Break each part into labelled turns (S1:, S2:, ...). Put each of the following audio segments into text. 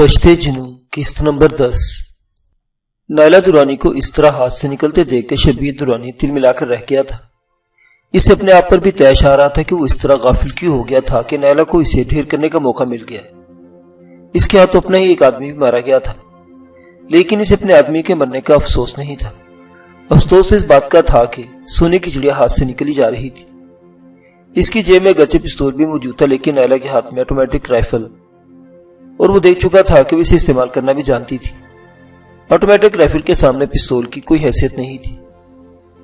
S1: دشتے جنوں قسط نمبر 10۔ نائلہ درانی کو اس طرح ہاتھ سے نکلتے دیکھ کے شبیر درانی دل ملا کر رہ گیا تھا۔ اسے اپنے آپ پر بھی تیش آ رہا تھا کہ وہ اس طرح غافل کیوں ہو گیا تھا کہ نائلہ کو اسے ڈھیر کرنے کا موقع مل گیا۔ اس کے ہاتھوں اپنا ہی ایک آدمی بھی مارا گیا تھا، لیکن اسے اپنے آدمی کے مرنے کا افسوس نہیں تھا۔ افسوس اس بات کا تھا کہ سونے کی چڑیا ہاتھ سے نکلی جا رہی تھی۔ اس کی جیب میں گچے پستول بھی موجود تھا، لیکن نائلہ کے ہاتھ میں آٹومیٹک رائفل، اور وہ دیکھ چکا تھا کہ وہ اسے استعمال کرنا بھی جانتی تھی۔ آٹومیٹک رائفل کے سامنے پستول کی کوئی حیثیت نہیں تھی،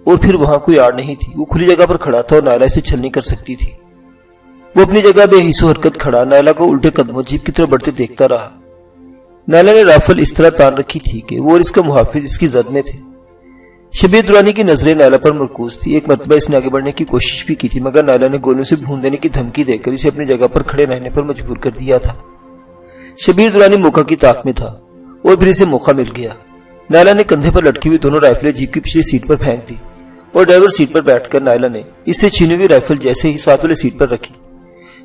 S1: اور پھر وہاں کوئی آڑ نہیں تھی۔ وہ کھلی جگہ پر کھڑا تھا اور نائلہ اسے چھل نہیں کر سکتی تھی۔ وہ اپنی جگہ بے حس و حرکت کھڑا نائلہ کو الٹے قدموں جیپ کی طرف بڑھتے دیکھتا رہا۔ نائلہ نے رائفل اس طرح تان رکھی تھی کہ وہ اور اس کا محافظ اس کی زد میں تھے۔ شبیر درانی کی نظریں نائلہ پر مرکوز تھی۔ ایک مرتبہ اس نے آگے بڑھنے کی کوشش بھی کی تھی، مگر نائلہ نے گولیوں سے بھون دینے کی دھمکی دے کر اسے اپنی جگہ پر کھڑے رہنے پر مجبور کر دیا تھا۔ شبیر درانی موقع کی طاق میں تھا، اور پھر اسے موقع مل گیا۔ نائلہ نے کندھے پر لٹکی ہوئی دونوں رائفلیں جیپ کی پچھلی سیٹ پر پھینک دی، اور ڈرائیور سیٹ پر بیٹھ کر نائلہ نے اس سے چھینی ہوئی رائفل جیسے ہی ساتھ والے سیٹ پر رکھی۔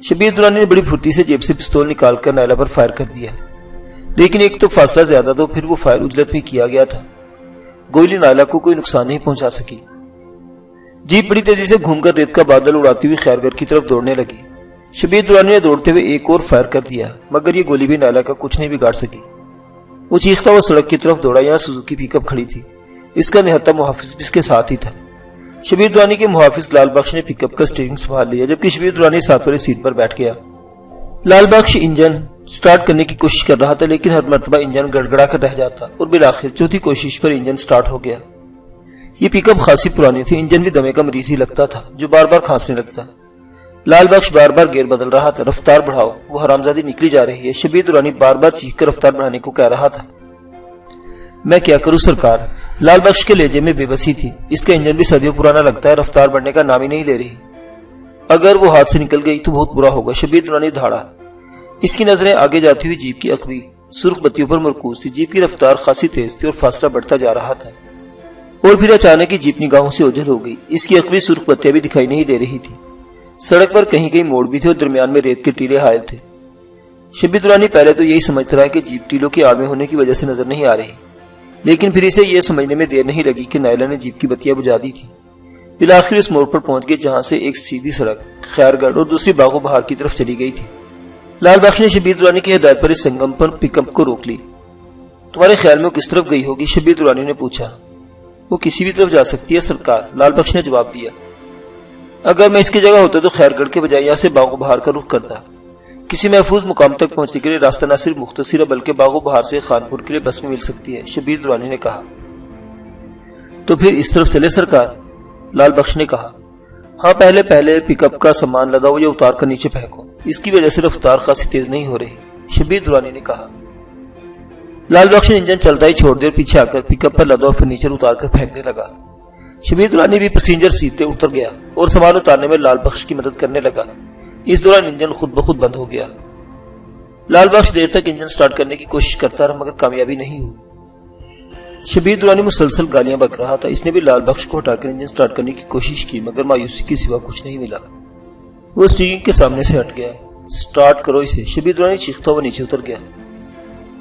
S1: شبیر درانی نے بڑی پھرتی سے جیب سے پستول نکال کر نائلہ پر فائر کر دیا، لیکن ایک تو فاصلہ زیادہ تھا، پھر وہ فائر اجلت میں کیا گیا تھا۔ گولی نائلہ کو کوئی نقصان نہیں پہنچا سکی۔ جیپ بڑی تیزی سے گھوم کر ریت کا بادل اڑاتی ہوئی خیرگڑھ کی طرف دوڑنے لگی۔ شبیر درانی نے دوڑتے ہوئے ایک اور فائر کر دیا، مگر یہ گولی بھی نائلہ کا کچھ نہیں بگاڑ سکی۔ وہ چیختا ہوا سڑک کی طرف دوڑا، یہاں سوزوکی پک اپ کھڑی تھی۔ اس کا نہتا محافظ بھی اس کے ساتھ ہی تھا۔ شبیر درانی کے محافظ لال بخش نے پک اپ کا اسٹیئرنگ سنبھال لیا، جبکہ شبیر درانی ساتھ والی سیٹ پر بیٹھ گیا۔ لال بخش انجن سٹارٹ کرنے کی کوشش کر رہا تھا، لیکن ہر مرتبہ انجن گڑگڑا کر رہ جاتا، اور بالآخر چوتھی کوشش پر انجن سٹارٹ ہو گیا۔ یہ پک اپ خاصی پرانی تھی، انجن بھی دمے کا مریض ہی لگتا تھا جو بار بار کھانسنے لگتا۔ لال بخش بار بار گیئر بدل رہا تھا۔ رفتار بڑھاؤ، وہ حرامزادی نکلی جا رہی ہے۔ شبیر درانی بار بار چیخ کر رفتار بڑھانے کو کہہ رہا تھا۔ میں کیا کروں سرکار؟ لال بخش کے لہجے میں بے بسی تھی۔ اس کا انجن بھی صدیوں پرانا لگتا ہے، رفتار بڑھنے کا نام ہی نہیں لے رہی۔ اگر وہ ہاتھ سے نکل گئی تو بہت برا ہوگا۔ شبیر درانی دھاڑا۔ اس کی نظریں آگے جاتی ہوئی جیپ کی عقبی سرخ بتیوں پر مرکوز تھی۔ جیپ کی رفتار خاصی تیز تھی اور فاصلہ بڑھتا جا رہا تھا، اور پھر اچانک ہی جیپ نگاہوں سے اوجھل ہو گئی۔ اس کی عقبی سرخ بتیاں بھی دکھائی نہیں دے رہی تھی۔ سڑک پر کہیں کہیں موڑ بھی تھے اور درمیان میں ریت کے ٹیلے حائل تھے۔ شبیر درانی پہلے تو یہی سمجھتا رہا کہ جیپ ٹیلوں کی آڑ میں ہونے کی وجہ سے نظر نہیں آ رہی، لیکن پھر اسے یہ سمجھنے میں دیر نہیں لگی کہ نائلہ نے جیپ کی بتیاں بجھا دی تھی۔ بالآخر اس موڑ پر پہنچ گئے جہاں سے ایک سیدھی سڑک خیرگڑھ اور دوسری باغ و بہار کی طرف چلی گئی تھی۔ لال بخش نے شبیر درانی کی ہدایت پر اس سنگم پر پک اپ کو روک لی۔ تمہارے خیال میں وہ کس طرف گئی ہوگی؟ شبیر درانی نے پوچھا۔ وہ کسی بھی طرف جا سکتی ہے سرکار، لال بخش نے جواب دیا۔ اگر میں اس کی جگہ ہوتا تو خیرگڑھ کے بجائے یہاں سے باغ و بہار کا رخ کرتا۔ کسی محفوظ مقام تک پہنچنے کے لیے راستہ نہ صرف مختصر ہے بلکہ باغ و بہار سے خانپور کے لیے بس میں مل سکتی ہے، شبیر درانی نے کہا۔ تو پھر اس طرف چلے سرکار، لال بخش نے کہا۔ ہاں، پہلے پک اپ کا سامان لداؤ یا اتار کر نیچے پھینکو، اس کی وجہ سے رفتار خاصی تیز نہیں ہو رہی، شبیر درانی نے کہا۔ لال بخش نے انجن چلتا ہی چھوڑ دیا اور پیچھے آ کر پک اپ پر لدا اور فرنیچر اتار کر پھینکنے لگا۔ شبیر درانی بھی پیسنجر سیٹ سے اتر گیا اور سامان اتارنے میں لال بخش کی مدد کرنے لگا۔ اس دوران انجن خود بخود بند ہو گیا۔ لال بخش دیر تک انجن سٹارٹ کرنے کی کوشش کرتا رہا، مگر کامیابی نہیں ہوئی۔ شبیر درانی مسلسل گالیاں بک رہا تھا۔ اس نے بھی لال بخش کو ہٹا کر انجن سٹارٹ کرنے کی کوشش کی، مگر مایوسی کے سوا کچھ نہیں ملا۔ وہ اسٹیئرنگ کے سامنے سے ہٹ گیا۔ سٹارٹ کرو اسے، شبیر درانی چیختا ہوا نیچے اتر گیا۔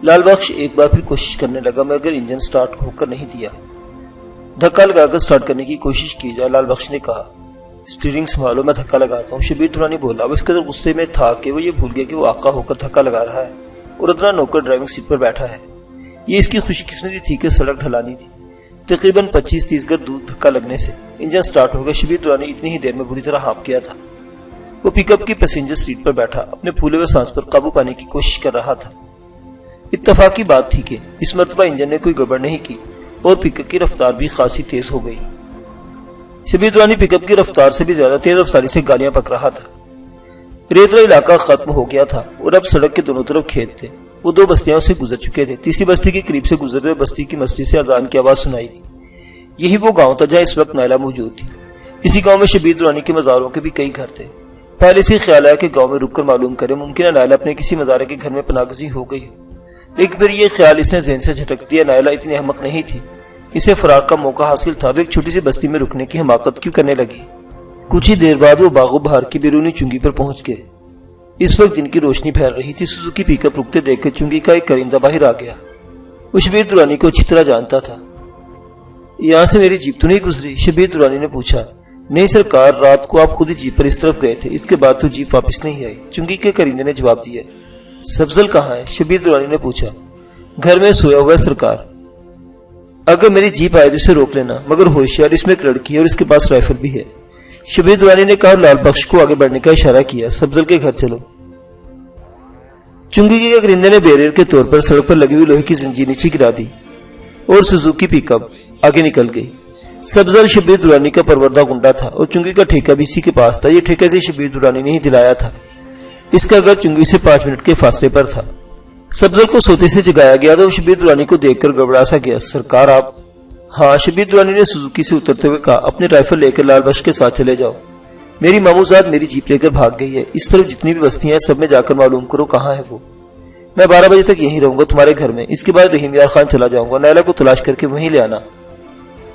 S1: لال بخش ایک بار پھر کوشش کرنے لگا، مگر انجن سٹارٹ ہو کر نہیں دیا۔ دھکا لگا کر سٹارٹ کرنے کی کوشش کی جائے، لال بخش نے کہا۔ اسٹیئرنگ سنبھالو، میں دھکا لگاتا ہوں، شبیر درانی بولا۔ وہ اس قدر غصے میں تھا کہ وہ یہ بھول گیا کہ وہ آقا ہو کر دھکا لگا رہا ہے اور ادنا نوکر ڈرائیونگ سیٹ پر بیٹھا ہے۔ یہ اس کی خوش قسمتی تھی کہ سڑک ڈھلانی تھی۔ تقریباً 25-30 گز دور دھکا لگنے سے انجن سٹارٹ ہو گیا۔ شبیر درانی اتنی ہی دیر میں بری طرح ہانپ گیا تھا۔ وہ پک اپ کی پیسنجر سیٹ پر بیٹھا اپنے پھولے ہوئے سانس پر قابو پانے کی کوشش کر رہا تھا۔ اتفاق کی بات تھی کہ اس مرتبہ انجن نے کوئی گڑبڑ نہیں کی اور پک اپ کی رفتار بھی خاصی تیز ہو گئی۔ شبیر درانی پک اپ کی رفتار سے بھی زیادہ تیز رفتاری سے گالیاں بک رہا تھا۔ ریتلا علاقہ ختم ہو گیا تھا اور اب سڑک کے دونوں طرف کھیت تھے۔ وہ 2 بستیاں سے گزر چکے تھے۔ تیسری بستی کے قریب سے گزرتے ہوئے بستی کی مسجد سے اذان کی آواز سنائی دی۔ یہی وہ گاؤں تھا جہاں اس وقت نائلہ موجود تھی۔ اسی گاؤں میں شبیر درانی کے مزاروں کے بھی کئی گھر تھے۔ پہلے سے خیال آیا کہ گاؤں میں رک کر معلوم کرے، ممکن ہے نائلہ اپنے کسی مزارے کے گھر میں پناہ گزین ہو گئی ہو، لیکن پھر یہ خیال اس نے ذہن سے جھٹک دیا۔ نائلہ اتنی احمق نہیں تھی، اسے فرار کا موقع حاصل تھا تو ایک چھوٹی سی بستی میں رکنے کی حماقت کیوں کرنے لگی؟ کچھ ہی دیر بعد وہ باغ و بہار کی بیرونی چنگی پر پہنچ گئے۔ اس وقت دن کی روشنی پھیل رہی تھی۔ سوزوکی پک اپ رکتے دیکھ کر چنگی کا ایک کرندہ باہر آ گیا۔ وہ شبیر درانی کو اچھی طرح جانتا تھا۔ یہاں سے میری جیپ تو نہیں گزری؟ شبیر درانی نے پوچھا۔ نہیں سرکار، رات کو آپ خود ہی جیپ پر اس طرف گئے تھے، اس کے بعد تو جیپ واپس نہیں آئی، چنگی کے کرندے نے جواب دیا۔ سبزل کہاں ہے؟ شبیر درانی نے پوچھا۔ گھر میں سویا ہوا ہے سرکار۔ اگر میری جیپ آئے تو اسے روک لینا، مگر ہوشیار، اس میں ایک لڑکی ہے اور اس کے پاس رائفل بھی ہے، شبیر درانی نے کہا۔ لال بخش کو آگے بڑھنے کا اشارہ کیا۔ سبزل کے گھر چلو۔ چنگی کے کرندے نے بیریئر کے طور پر سڑک پر لگی ہوئی لوہے کی زنجیر نیچے گرا دی اور سوزوکی پک اپ آگے نکل گئی۔ سبزل شبیر درانی کا پروردہ گنڈا تھا اور چنگی کا ٹھیکہ بھی اسی کے پاس تھا۔ یہ ٹھیکہ سے شبیر درانی نے ہی دلایا تھا، اس کا گھر چنگی سے 5 منٹ کے فاصلے پر تھا۔ سبزل کو سوتے سے جگایا گیا تو شبیر درانی کو دیکھ کر گڑبڑا سا گیا۔ سرکار آپ؟ ہاں، شبیر درانی نے سوزوکی سے اترتے ہوئے کہا۔ اپنی رائفل لے کر لال بخش کے ساتھ چلے جاؤ، میری ماموزاد میری جیپ لے کر بھاگ گئی ہے، اس طرف جتنی بھی بستیاں ہیں سب میں جا کر معلوم کرو کہاں ہے وہ۔ میں 12 بجے تک یہیں رہوں گا تمہارے گھر میں، اس کے بعد رحیم یار خان چلا جاؤں گا، نیلا کو تلاش کر کے وہیں لے آنا۔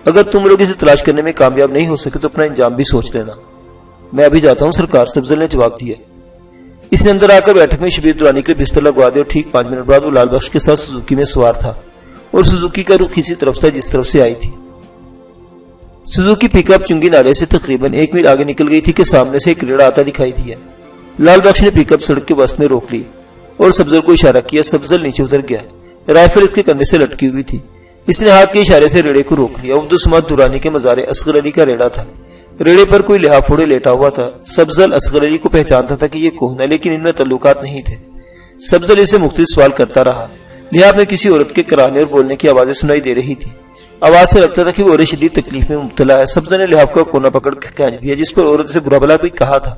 S1: اگر تم لوگ اسے تلاش کرنے میں کامیاب نہیں ہو سکے تو اپنا انجام بھی سوچ لینا۔ میں ابھی جاتا ہوں سرکار، سبزل نے جواب دیا۔ اس نے اندر آ کر بیٹھک میں شبیر درانی کے بستر لگوا دیا اور ٹھیک 5 منٹ بعد وہ لال بخش کے ساتھ سوزوکی میں سوار تھا اور سوزوکی کا رخ اسی طرف تھا جس طرف سے آئی تھی۔ سوزوکی پک اپ چنگی نالے سے تقریباً 1 میل آگے نکل گئی تھی کہ سامنے سے ایک ریڑا آتا دکھائی دیا۔ لال بخش نے پک اپ سڑک کے وسط میں روک لی اور سبزل کو اشارہ کیا۔ سبزل نیچے اتر گیا، رائفل اس کے کندھے سے لٹکی ہوئی تھی۔ اس نے ہاتھ کے اشارے سے ریڑے کو روک لیا۔ عبدالصمد درانی کے مزار اصغر علی کا ریڑا تھا، ریڑے پر کوئی لحاف پھوڑے لیٹا ہوا تھا۔ سبزل اصغر علی کو پہچانتا تھا کہ یہ کون ہے، لیکن ان میں تعلقات نہیں تھے۔ سبزل اسے مختلف سوال کرتا رہا۔ لحاف میں کسی عورت کے کراہنے اور بولنے کی آوازیں سنائی دے رہی تھی، آواز سے لگتا تھا کہ وہ عورت شدید تکلیف میں مبتلا ہے۔ سبزل نے لحاف کا کونا پکڑ کر کھینچ دیا جس پر عورت سے برا بھلا کوئی کہا تھا۔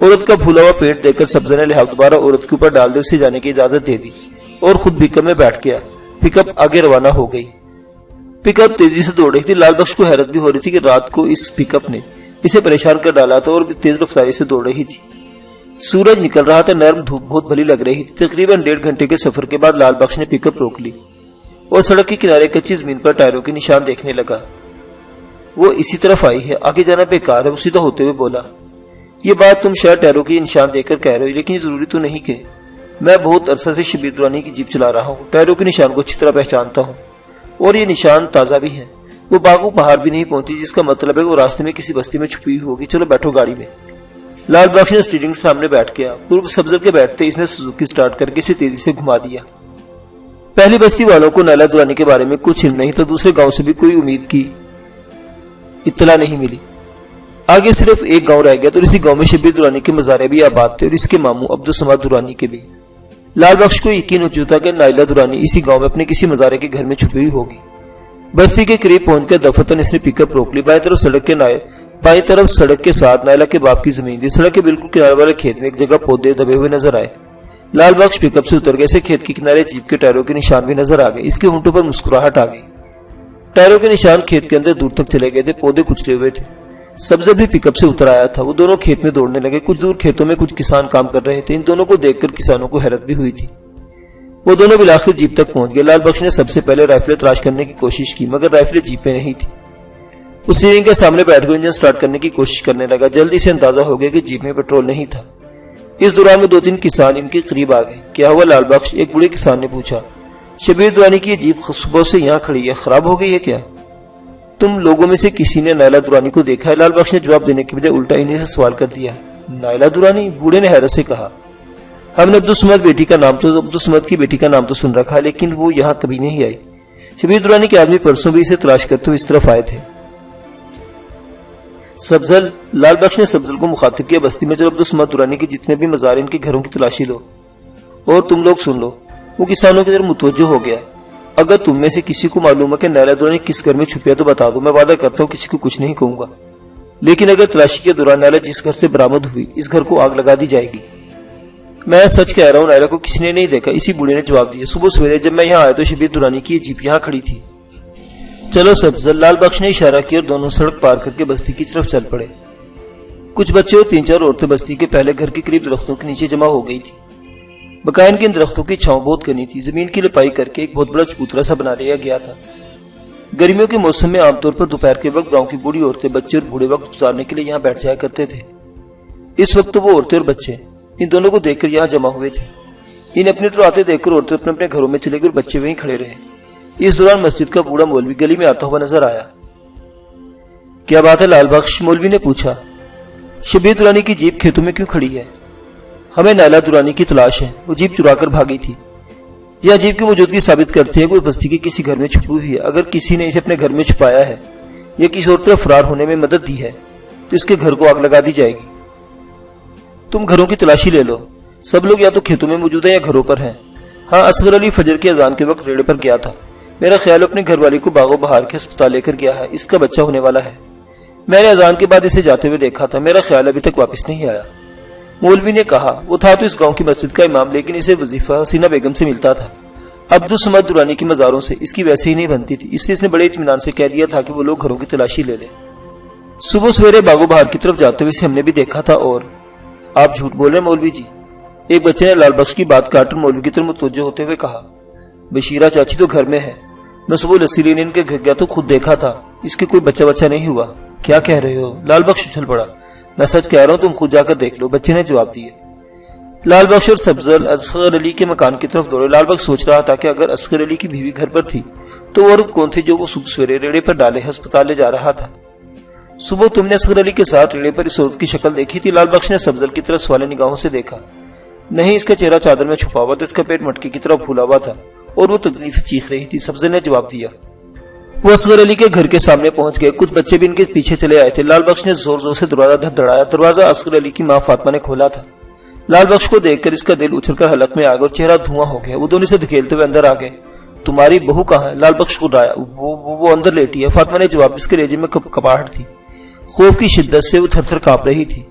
S1: عورت کا پھولا ہوا پیٹ دیکھ کر سبزل نے لحاف دوبارہ عورت کے اوپر ڈال دے اسے جانے کی اجازت دے دی اور خود پک اپ میں بیٹھ گیا۔ پک اپ آگے روانہ ہو گئی۔ پک اپ تیزی سے دوڑ رہی تھی۔ لال بخش کو حیرت بھی ہو رہی تھی کہ رات کو اس پک اپ نے اسے پریشان کر ڈالا تھا اور تیز رفتاری سے دوڑ رہی تھی۔ سورج نکل رہا تھا، نرم دھوپ بہت بھلی لگ رہی تھی۔ تقریباً 1.5 گھنٹے کے سفر کے بعد لال بخش نے پک اپ روک لی اور سڑک کے کنارے کچی زمین پر ٹائروں کے نشان دیکھنے لگا۔ وہ اسی طرف آئی ہے، آگے جانا بیکار ہے، وہ سیدھا ہوتے ہوئے بولا۔ یہ بات تم شاید ٹائروں کے نشان دیکھ کر کہہ رہے ہو، لیکن یہ ضروری تو نہیں کہ میں بہت عرصہ سے شبیر درانی کی جیپ چلا رہا ہوں، ٹائروں کے نشان کو اچھی طرح پہچانتا ہوں اور یہ نشان تازہ بھی ہیں۔ وہ باغو پہاڑ بھی نہیں پہنچی، جس کا مطلب ہے وہ راستے میں کسی بستی میں چھپی ہوگی۔ چلو بیٹھو گاڑی میں۔ لال بخش نے اسٹیئرنگ کے سامنے بیٹھ گیا۔ پورب سبزل کے بیٹھتے اس نے سوزوکی سٹارٹ کر کے اسے تیزی سے گھما دیا۔ پہلی بستی والوں کو نیلا درانی کے بارے میں کچھ علم نہیں، تو دوسرے گاؤں سے بھی کوئی امید کی اطلاع نہیں ملی۔ آگے صرف ایک گاؤں رہ گیا تو اسی گاؤں میں شبیر درانی کے مزارے بھی آباد تھے اور اس کے ماموں عبدالصمد درانی کے بھی۔ لال بخش کو یقین ہو چکا کہ نائلہ درانی اسی گاؤں میں اپنے کسی مزارے کے گھر میں چھپی ہوئی ہوگی۔ بستی کے قریب پہنچ کر دفتن اس نے پک اپ روک لی۔ بائیں طرف سڑک کے ساتھ نائلہ کے باپ کی زمین تھی۔ سڑک کے بالکل کنارے والے کھیت میں ایک جگہ پودے دبے ہوئے نظر آئے۔ لال بخش پک اپ سے اتر گئے۔ اسے کھیت کے کنارے جیپ کے ٹائروں کے نشان بھی نظر آ گئے۔ اس کے ہونٹوں پر مسکراہٹ آ گئی۔ ٹائروں کے نشان کھیت کے اندر دور تک چلے گئے تھے، پودے کچلے ہوئے تھے۔ سبزل بھی پک اپ سے اتر آیا تھا۔ وہ دونوں کھیت میں دوڑنے لگے۔ کچھ دور کھیتوں میں کچھ کسان کام کر رہے تھے۔ ان دونوں کو دیکھ کر کسانوں کو حیرت بھی ہوئی تھی۔ وہ دونوں بالآخر جیپ تک پہنچ گئے۔ لال بخش نے سب سے پہلے رائفلیں تلاش کرنے کی کوشش کی، مگر رائفلیں جیپ میں نہیں تھی۔ وہ اسٹیئرنگ کے سامنے بیٹھ کر انجن سٹارٹ کرنے کی کوشش کرنے لگا۔ جلدی سے اندازہ ہو گیا کہ جیپ میں پیٹرول نہیں تھا۔ اس دوران میں 2-3 کسان ان کے قریب آ گئے۔ کیا ہوا لال بخش؟ ایک بوڑھے کسان نے پوچھا۔ شبیر درانی کی یہ جیپ صبح سے یہاں کھڑی ہے، خراب ہو گئی ہے کیا؟ تم لوگوں میں سے کسی نے نائلہ درانی کو دیکھا ہے؟ لال بخش نے جواب دینے کے بجائے الٹا انہیں سے سوال کر دیا۔ نائلہ درانی؟ بوڑھے نے حیرت سے کہا۔ ہم نے عبدالصمد کی بیٹی کا نام تو سن رکھا، لیکن وہ یہاں کبھی نہیں آئی۔ شبیر درانی کے آدمی پرسوں بھی اسے تلاش کرتے ہوئے اس طرف آئے تھے۔ سبزل، لال بخش نے سبزل کو مخاطب کیا، بستی میں جو عبدالصمد درانی کے جتنے بھی مزار ان کے گھروں کی تلاشی لو، اور تم لوگ سن لو۔ وہ کسانوں کی طرف متوجہ ہو گیا۔ اگر تم میں سے کسی کو معلوم ہے کہ نائلہ درانی کس گھر میں چھپی ہے تو بتا دو، میں وعدہ کرتا ہوں کسی کو کچھ نہیں کہوں گا، لیکن اگر تلاشی کے دوران نائلہ جس گھر سے برآمد ہوئی اس گھر کو آگ لگا دی جائے گی۔ میں سچ کہہ رہا ہوں، نائلہ کو کسی نے نہیں دیکھا، اسی بوڑھے نے جواب دیا۔ صبح سویرے جب میں یہاں آیا تو شبیر درانی کی یہ جیپ یہاں کھڑی تھی۔ چلو سبزل، لال بخش نے اشارہ کیا اور دونوں سڑک پار کر کے بستی کی طرف چل پڑے۔ کچھ بچے اور 3-4 عورتیں بستی کے پہلے گھر کے قریب درختوں کے نیچے جمع ہو گئی تھی۔ بقائن کے ان درختوں کی چھاؤں بہت گھنی تھی۔ زمین کی لپائی کر کے ایک بہت بڑا چبوترا سا بنا لیا گیا تھا۔ گرمیوں کے موسم میں عام طور پر دوپہر کے وقت گاؤں کی بوڑھی عورتیں بچے اور بوڑھے وقت گزارنے کے لیے یہاں بیٹھ جایا کرتے تھے۔ اس وقت تو وہ عورتیں اور بچے ان دونوں کو دیکھ کر یہاں جمع ہوئے تھے۔ انہیں اپنے طرف آتے دیکھ کر عورتیں اپنے اپنے گھروں میں چلے گئے اور بچے وہیں کھڑے رہے۔ اس دوران مسجد کا بوڑھا مولوی گلی میں آتا ہوا نظر آیا۔ کیا بات ہے لال بخش؟ مولوی نے پوچھا۔ شبیر درانی کی جیپ کھیتوں میں کیوں کھڑی ہے؟ ہمیں نیلا درانی کی تلاش ہے، وہ جیپ چرا کر بھاگی تھی۔ یہ جیپ کی موجودگی ثابت کرتی ہے کہ وہ بستی کے کسی گھر میں چھپی ہوئی ہے۔ اگر کسی نے اسے اپنے گھر میں چھپایا ہے یا کسی اور طرف فرار ہونے میں مدد دی ہے تو اس کے گھر کو آگ لگا دی جائے گی۔ تم گھروں کی تلاشی لے لو، سب لوگ یا تو کھیتوں میں موجود ہیں یا گھروں پر ہیں۔ ہاں، اصغر علی فجر کی اذان کے وقت ریڑے پر گیا تھا۔ میرا خیال اپنے گھر والی کو باغ و بہار کے ہسپتال لے کر گیا ہے، اس کا بچہ ہونے والا ہے۔ میں نے اذان کے بعد اسے جاتے ہوئے دیکھا تھا، میرا خیال ابھی تک واپس نہیں آیا۔ مولوی نے کہا، وہ تھا تو اس گاؤں کی مسجد کا امام، لیکن اسے وظیفہ حسینہ بیگم سے ملتا تھا، عبدالصمد درانی کی مزاروں سے اس کی ویسے ہی نہیں بنتی تھی، اس لیے اس نے بڑے اطمینان سے کہہ دیا تھا کہ وہ لوگ گھروں کی تلاشی لے لیں۔ صبح سویرے باغ و بہار کی طرف جاتے ہوئے اسے ہم نے بھی دیکھا تھا۔ اور آپ جھوٹ بول رہے ہیں مولوی جی، ایک بچے نے لال بخش کی بات کاٹ کر مولوی کی طرف متوجہ ہوتے ہوئے کہا۔ بشیرہ چاچی تو گھر میں ہے، میں صبح لسی لینے ان کے گھر گیا تو خود دیکھا تھا، اس کے کوئی بچہ نہیں ہوا۔ کیا کہہ رہے ہو؟ لال بخش اچھل پڑا۔ میں سچ کہہ رہا ہوں، تم خود جا کر دیکھ لو، بچے نے جواب دیے۔ لال بخش اور سبزل اصغر علی کے مکان کی طرف دوڑے۔ لال بخش سوچ رہا تھا کہ اگر اصغر علی کی بیوی گھر پر تھی تو وہ عورت کون تھی جو وہ صبح سویرے ریڑے پر ڈالے ہسپتال لے جا رہا تھا؟ صبح تم نے اصغر علی کے ساتھ ریڑے پر اس عورت کی شکل دیکھی تھی؟ لال بخش نے سبزل کی طرف سوالے نگاہوں سے دیکھا۔ نہیں، اس کا چہرہ چادر میں چھپا ہوا تھا، اس کا پیٹ مٹکی کی طرف پھولا ہوا تھا اور وہ تکلیف سے چیخ رہی تھی۔ سبزل نے جواب دیا۔ وہ اصغر علی کے گھر کے سامنے پہنچ گئے، کچھ بچے بھی ان کے پیچھے چلے آئے تھے۔ لال بخش نے زور زور سے دروازہ دھڑایا۔ دروازہ اصغر علی کی ماں فاطمہ نے کھولا تھا۔ لال بخش کو دیکھ کر اس کا دل اچھل کر حلق میں آ گیا اور چہرہ دھواں ہو گیا۔ وہ دونوں سے دھکیلتے ہوئے اندر آ گئے۔ تمہاری بہو کہاں ہے؟ لال بخش غرایا۔ وہ اندر لیٹی ہے، فاطمہ نے جواب۔ اس کے لہجے میں کپاہٹ تھی، خوف کی شدت سے وہ تھر تھر کانپ رہی تھی۔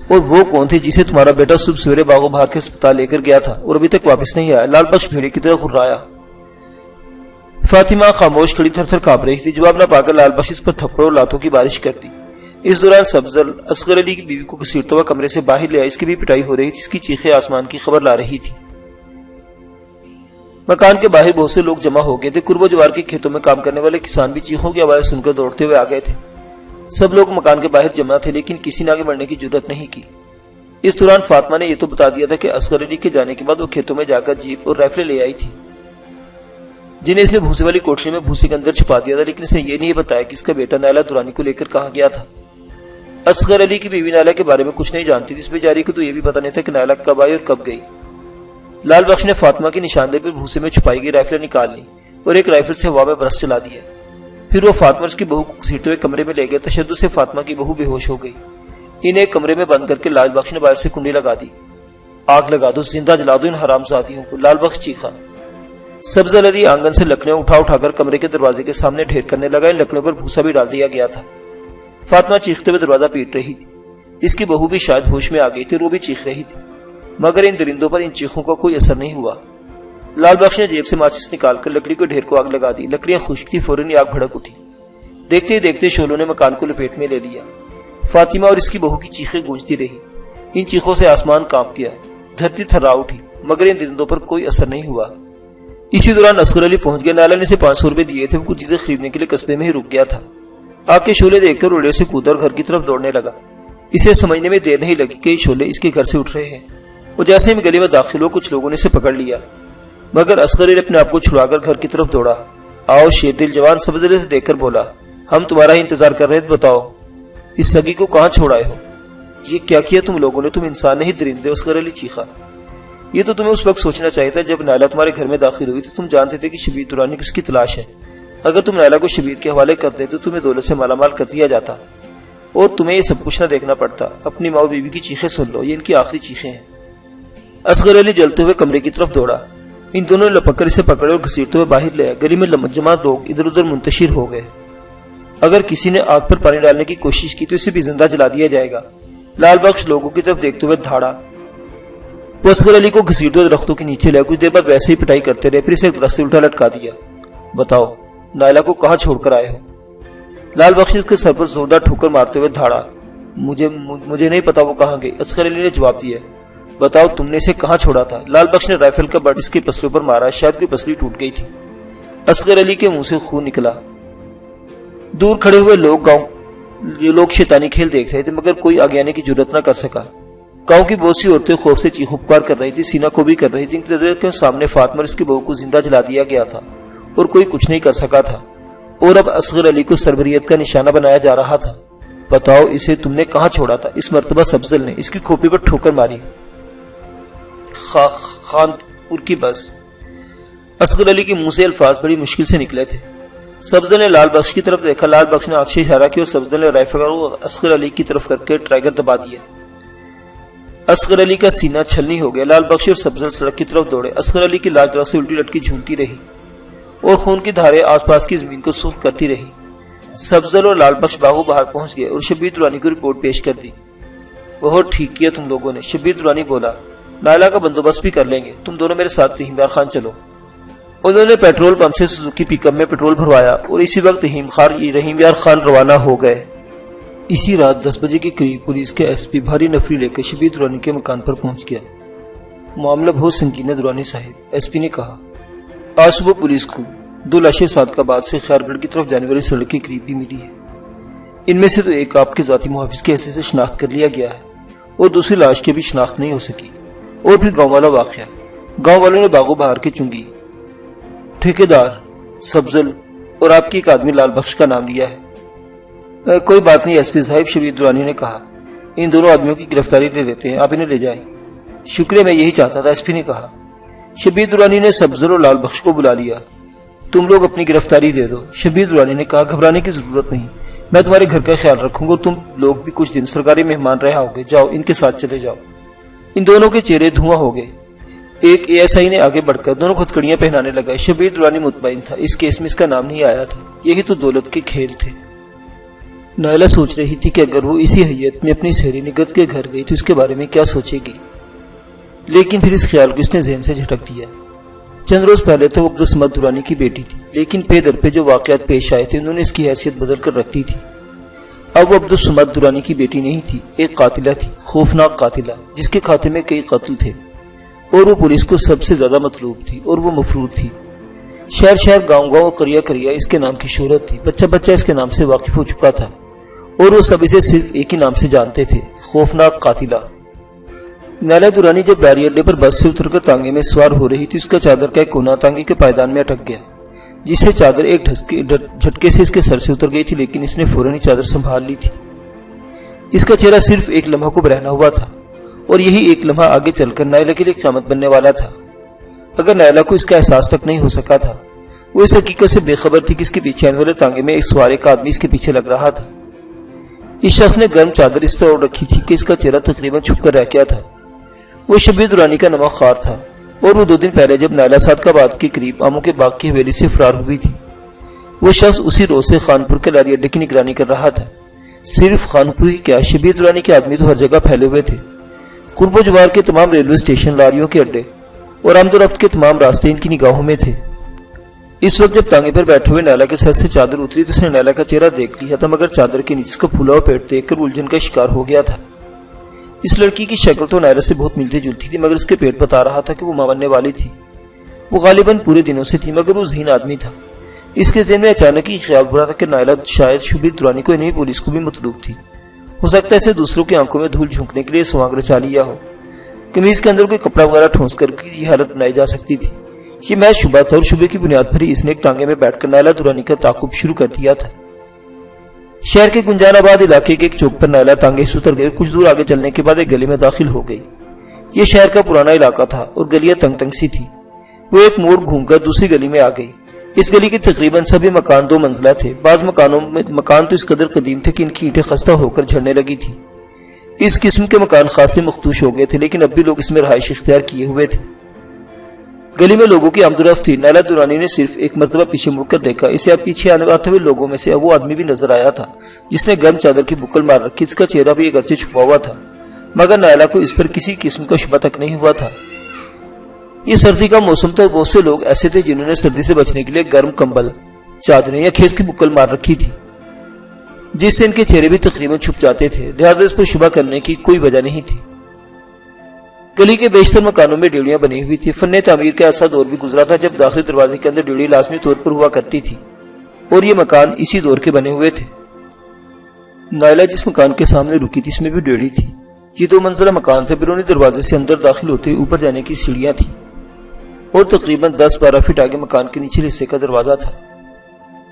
S1: اور وہ کون تھی جسے تمہارا بیٹا صبح سویرے باغ و بہار کے ہسپتال لے کر گیا تھا اور ابھی تک واپس نہیں آیا؟ لال بخش بھیڑے کی طرح غرایا۔ فاطمہ خاموش کھڑی تھر تھر کانپ رہی تھی۔ جواب نہ پا کر لال بخش اس پر تھپڑوں اور لاتوں کی بارش کر دی۔ اس دوران سبزل اصغر علی کی بیوی کو گھسیٹتا ہوا کمرے سے باہر لے آیا۔ اس کی بھی پٹائی ہو رہی تھی، جس کی چیخیں آسمان کی خبر لا رہی تھی۔ مکان کے باہر بہت سے لوگ جمع ہو گئے تھے۔ قرب و جوار کے کھیتوں میں کام کرنے والے کسان بھی چیخوں کی آواز سن کر دوڑتے ہوئے آ گئے تھے۔ سب لوگ مکان کے باہر جمع تھے، لیکن کسی نے آگے بڑھنے کی جرات نہیں کی۔ اس دوران فاطمہ نے یہ تو بتا دیا تھا کہ اصغر علی کے جانے کے بعد وہ کھیتوں میں جا کر جیپ اور رائفلیں لے آئی تھی، جنہیں اس نے بھوسے والی کوٹری میں بھوسے کے اندر چھپا دیا تھا، لیکن اسے یہ نہیں بتایا کہ اس کا بیٹا نیلا درانی کو لے کر کہاں گیا تھا۔ اصغر علی کی بیوی نیلا کے بارے میں کچھ نہیں جانتی تھی، اس بیچاری کو تو یہ بھی پتہ نہیں تھا کہ نیلا کب آئی اور کب گئی۔ لال بخش نے فاطمہ کی نشاندہی پر بھوسے میں چھپائی گئی رائفلیں نکال لی اور ایک رائفل سے ہوا میں برس چلا دیا۔ پھر وہ فاطمہ اس کی بہو کو گھسیٹتے ہوئے کمرے میں لے گئے۔ تشدد سے فاطمہ کی بہو بے ہوش ہو گئی۔ انہیں ایک کمرے میں بند کر کے لال بخش نے باہر سے کنڈی لگا دی۔ آگ لگا دو، زندہ جلا دو ان حرام زادیوں کو، لال بخش چیخا۔ سبزل علی آنگن سے لکڑیاں اٹھا کر کمرے کے دروازے کے سامنے ڈھیر کرنے لگا۔ ان لکڑیوں پر بھوسا بھی ڈال دیا گیا تھا۔ فاطمہ چیختے ہوئے دروازہ پیٹ رہی تھی۔ اس کی بہو بھی شاید ہوش میں آ گئی تھی اور وہ بھی چیخ رہی تھی، مگر ان درندوں پر ان چیخوں کا کوئی اثر نہیں ہوا۔ لال بخش نے جیب سے ماچس نکال کر لکڑی کو ڈھیر کو آگ لگا دی۔ لکڑیاں خشک تھی، فوراً ہی آگ بھڑک اٹھی۔ دیکھتے ہی دیکھتے شعلوں نے مکان کو لپیٹ میں لے لیا۔ فاطمہ اور اس کی بہو کی چیخیں گونجتی رہی۔ ان چیخوں سے آسمان کانپ گیا، دھرتی تھرا اٹھی، مگر ان درندوں پر کوئی اثر نہیں ہوا۔ اسی دوران اصغر علی پہنچ گیا۔ نیلا نے اسے 500 روپے دیے تھے، وہ کچھ چیزیں خریدنے کے لیے قصبے میں ہی رک گیا تھا۔ آگ کے شعلے دیکھ کر روڑے سے کودا اور گھر کی طرف دوڑنے لگا۔ اسے سمجھنے میں دیر نہیں لگی کہ یہ شعلے اس کے گھر سے اٹھ رہے ہیں۔ وہ جیسے ہی گلی میں داخل ہو، کچھ لوگوں نے اسے پکڑ لیا، مگر اصغر علی اپنے آپ کو چھڑا کر گھر کی طرف دوڑا۔ آؤ شیر دل جوان، سبزلے سے دیکھ کر بولا، ہم تمہارا ہی انتظار کر رہے تھے، بتاؤ اس سگی کو کہاں چھوڑائے ہو؟ یہ کیا کیا تم لوگوں نے؟ تم انسان نہیں درندے، اصغر علی چیخا۔ یہ تو تمہیں اس وقت سوچنا چاہیے تھا جب نیلا تمہارے گھر میں داخل ہوئی تو تم جانتے تھے کہ شبیر درانی کی اس کی تلاش ہے۔ اگر تم نیلا کو شبیر کے حوالے کرتے تو تمہیں دولت سے مالا مال کر دیا جاتا اور تمہیں یہ سب کچھ نہ دیکھنا پڑتا۔ اپنی ماں و بیوی کی چیخیں سن لو، یہ ان کی آخری چیخیں ہیں۔ اصغر علی جلتے ہوئے کمرے کی طرف دوڑا۔ ان دونوں نے لپک کر اسے پکڑے اور گھسیٹتے ہوئے باہر لے آئے۔ گلی میں جمع لوگ ادھر ادھر منتشر ہو گئے۔ اگر کسی نے آگ پر پانی ڈالنے کی کوشش کی تو اسے بھی زندہ جلا دیا جائے گا۔ لال بخش لوگوں کی طرف دیکھتے ہوئے دھاڑا۔ وہ اصغر علی کو گھسیٹتے ہوئے درختوں کے نیچے لے، کچھ دیر بعد ویسے ہی پٹائی کرتے رہے، پھر اسے ایک درخت سے الٹا لٹکا دیا۔ بتاؤ نائلہ کو کہاں چھوڑ کر آئے ہو؟ لال بخش نے اس کے سر پر زوردار ٹھوکر مارتے ہوئے دھاڑا۔ مجھے نہیں پتا وہ کہاں گئی، اصغر علی نے جواب دیا۔ بتاؤ تم نے اسے کہاں چھوڑا تھا؟ لال بخش نے رائفل کا بٹ اس کی پسلیوں پر مارا، شاید کوئی پسلی ٹوٹ گئی تھی۔ اصغر علی کے منہ سے خون نکلا۔ دور کھڑے ہوئے لوگ شیطانی کھیل دیکھ رہے تھے، مگر کوئی آگے آنے کی جرات نہ کر سکا۔ گاؤں کی بہت سی عورتیں خوف سے چیخ پکار کر رہی تھی، سینہ کو بھی کر رہی تھی۔ ان کی نظر کے سامنے فاطمہ اور اس کی بہو کو زندہ جلا دیا گیا تھا اور کوئی کچھ نہیں کر سکا تھا، اور اب اصغر علی کو سربریت کا نشانہ بنایا جا رہا تھا۔ بتاؤ اسے تم نے کہاں چھوڑا تھا؟ اس مرتبہ سبزل نے اس کی کھوپڑی پر ٹھوکر ماری۔ خان پور کی بس۔ اصغر علی کے منہ سے الفاظ بڑی مشکل سے نکلے تھے۔ سبزل نے لال بخش کی طرف دیکھا، لال بخش نے آنکھ سے اشارہ کیا اور سبزل نے رائفل کو اصغر علی کی طرف کر کے ٹرائگر دبا دیا۔ اصغر علی کا سینہ چھلنی ہو گیا۔ لال بخش اور سبزل سڑک کی طرف دوڑے۔ اصغر علی کی لاش درخت سے الٹی لٹکی جھولتی رہی اور خون کی دھاریں آس پاس کی زمین کو سرخ کرتی رہی۔ سبزل اور لال بخش باغوں باہر پہنچ گئے اور شبیر درانی کو رپورٹ پیش کر دی۔ بہت ٹھیک کیا تم لوگوں نے، شبیر درانی بولا۔ نائلہ کا بندوبست بھی کر لیں گے، تم دونوں میرے ساتھ رحیم یار خان چلو۔ انہوں نے پیٹرول پمپ سے سوزوکی پک اپ میں پیٹرول بھروایا اور اسی وقت رحیم یار خان روانہ ہو گئے۔ اسی رات 10 بجے کے قریب پولیس کے ایس پی بھاری نفری لے کر شبیر درانی کے مکان پر پہنچ گیا۔ معاملہ بہت سنگین ہے درانی صاحب، ایس پی نے کہا۔ آج صبح پولیس کو 2 لاشیں صادقآباد سے خیر گڑھ کی طرف جانے والی سڑک کے قریب بھی ملی ہے۔ ان میں سے تو ایک آپ کے ذاتی محافظ کے حیثیت سے شناخت کر لیا گیا ہے اور دوسری لاش کی بھی شناخت نہیں ہو سکی۔ اور پھر گاؤں والا واقعہ، گاؤں والوں نے باغوں بہار کے چنگی، ٹھیکیدار سبزل اور آپ کی ایک آدمی لال بخش کا نام لیا ہے۔ کوئی بات نہیں ایس پی صاحب، شبیر درانی نے کہا، ان دونوں آدمیوں کی گرفتاری لے لیتے ہیں، آپ انہیں لے جائیں۔ شکریہ، میں یہی چاہتا تھا، ایس پی نے کہا۔ شبیر درانی نے سبزل اور لال بخش کو بلا لیا۔ تم لوگ اپنی گرفتاری دے دو، شبیر درانی نے کہا، گھبرانے کی ضرورت نہیں، میں تمہارے گھر کا خیال رکھوں گا اور تم لوگ بھی کچھ دن سرکاری مہمان رہا ہوگے، جاؤ ان کے ساتھ چلے جاؤ۔ ان دونوں کے چہرے دھواں ہو گئے۔ ایک اے ایس آئی نے آگے بڑھ کر دونوں کو ہتھکڑیاں پہنانے لگا۔ شبیر درانی مطمئن تھا، اس کیس میں اس کا نام نہیں آیا تھا، یہی تو دولت کے کھیل تھے۔ نائلہ سوچ رہی تھی کہ اگر وہ اسی حیت میں اپنی سہیلی نگت کے گھر گئی تو اس کے بارے میں کیا سوچے گی، لیکن پھر اس خیال کو اس نے ذہن سے جھٹک دیا۔ چند روز پہلے تو وہ عبدالصمد درانی کی بیٹی تھی، لیکن پے در پہ جو واقعات پیش آئے تھے انہوں نے اس کی حیثیت بدل کر رکھ دی تھی۔ اب وہ عبدالصمد درانی کی بیٹی نہیں تھی، ایک قاتلہ تھی، خوفناک قاتلہ، جس کے کھاتے میں کئی قتل تھے، اور وہ پولیس کو سب سے زیادہ مطلوب تھی اور وہ مفرور تھی۔ شہر شہر گاؤں گاؤں قریہ قریہ اس کے نام کی شہرت تھی، بچہ بچہ اس کے نام سے واقف ہو چکا تھا اور وہ سب اسے صرف ایک ہی نام سے جانتے تھے، خوفناک قاتلہ۔ نائلہ درانی جب بیری اڈے پر بس سے اتر کر تانگے میں سوار ہو رہی تھی، اس کا چادر کا ایک کونا تانگے کے پائیدان میں اٹک گیا، جس سے چادر ایک جھٹکے سے اس کے سر سے اتر گئی تھی، لیکن اس نے فوراً ہی چادر سنبھال لی تھی۔ اس کا چہرہ صرف ایک لمحہ کو برہنہ ہوا تھا اور یہی ایک لمحہ آگے چل کر نائلہ کے لیے قیامت بننے والا تھا۔ اگر نائلہ کو اس کا احساس تک نہیں ہو سکا تھا، وہ اس حقیقت سے بے خبر تھی کہ اس کے پیچھے آنے والے تانگے میں ایک سوارے کا آدمی اس کے پیچھے لگ رہا تھا۔ اس شخص نے گرم چادر اس طرح اوڑھ رکھی تھی کہ اس کا چہرہ تقریباً چھپ کر رہ گیا تھا۔ وہ شبیر درانی کا نمک خوار تھا اور وہ 2 دن پہلے جب نائلہ صادقآباد کے قریب آموں کے باغ کی حویلی سے فرار ہوئی تھی، وہ شخص اسی روز سے خانپور کے لاری اڈے کی نگرانی کر رہا تھا۔ صرف خانپور ہی کیا، شبیر درانی کے آدمی تو ہر جگہ پھیلے ہوئے تھے۔ قرب و جوار کے تمام ریلوے اسٹیشن، لاریوں کے اڈے اور آمد و رفت کے تمام راستے ان کی نگاہوں میں تھے۔ اس وقت جب تانگے پر بیٹھے ہوئے نائلہ کے سر سے چادر اتری تو اس نے نائلہ کا چہرہ دیکھ لیا تھا، مگر چادر کے نیچے کا پھولا ہوا پیٹ دیکھ کر الجھن کا شکار ہو گیا تھا۔ اس لڑکی کی شکل تو نائلہ سے بہت ملتی جلتی تھی، مگر اس کے پیٹ بتا رہا تھا کہ وہ ماں بننے والی تھی۔ وہ غالباً پورے دنوں سے تھی، مگر وہ ذہین آدمی تھا۔ اس کے ذہن میں اچانک ہی خیال برا تھا کہ نائلہ شاید شبیر درانی کو نہیں پولیس کو بھی مطلوب تھی۔ ہو سکتا ہے اسے دوسروں کی آنکھوں میں دھول جھونکنے کے لیے سوانگ رچا لیا ہو، قمیض کے اندر کوئی کپڑا وغیرہ ٹھونس کر یہ حالت بنائی جا سکتی تھی۔ یہ محض شبہ تھا اور شبے کی بنیاد پر ہی اس نے ایک ٹانگے میں بیٹھ کر نائلہ درانی کا تعاقب شروع کر دیا تھا۔ شہر کے گنجان آباد علاقے کے ایک چوک پر نائلہ ٹانگے سے اتر گئی، کچھ دور آگے چلنے کے بعد ایک گلی میں داخل ہو گئی۔ یہ شہر کا پرانا علاقہ تھا اور گلیاں تنگ تنگ سی تھی۔ وہ ایک موڑ گھوم کر دوسری گلی میں آ گئی۔ اس گلی کے تقریباً سبھی مکان 2 منزلہ تھے، بعض مکان تو اس قدر قدیم تھے کہ ان کی اینٹیں خستہ ہو کر جھڑنے لگی تھی۔ اس قسم کے مکان خاصے مختوش ہو گئے تھے، لیکن اب بھی لوگ اس میں رہائش اختیار کیے ہوئے تھے۔ گلی میں لوگوں کی آمد و رفت تھی۔ نائلہ درانی نے صرف ایک مرتبہ پیچھے مڑ کر دیکھا، اسے اب پیچھے آتے ہوئے لوگوں میں سے وہ آدمی بھی نظر آیا تھا جس نے گرم چادر کی بکل مار رکھی۔ اس کا چہرہ بھی اگرچہ چھپا ہوا تھا، مگر نائلہ کو اس پر کسی قسم کا شبہ تک نہیں ہوا تھا۔ یہ سردی کا موسم تھا، بہت سے لوگ ایسے تھے جنہوں نے سردی سے بچنے کے لیے گرم کمبل، چادریں یا کھیس کی بکل مار رکھی تھی، جس سے ان کے چہرے بھی تقریباً چھپ جاتے تھے، لہٰذا اس پر شبہ کرنے کی کوئی وجہ نہیں تھی۔ گلی کے بیشتر مکانوں میں ڈیوڑیاں بنی ہوئی تھی۔ فن تعمیر کا ایسا دور بھی گزرا تھا جب داخلی دروازے کے اندر ڈیوڑی لازمی طور پر ہوا کرتی تھی، اور یہ مکان اسی دور کے بنے ہوئے تھے۔ نائلہ جس مکان کے سامنے رکی تھی اس میں بھی ڈیوڑی تھی، یہ 2 منزلہ مکان تھے۔ بیرونی دروازے سے اندر داخل ہوتے اوپر جانے کی سیڑھیاں تھیں اور تقریباً 10-12 فٹ آگے مکان کے نیچے حصے کا دروازہ تھا۔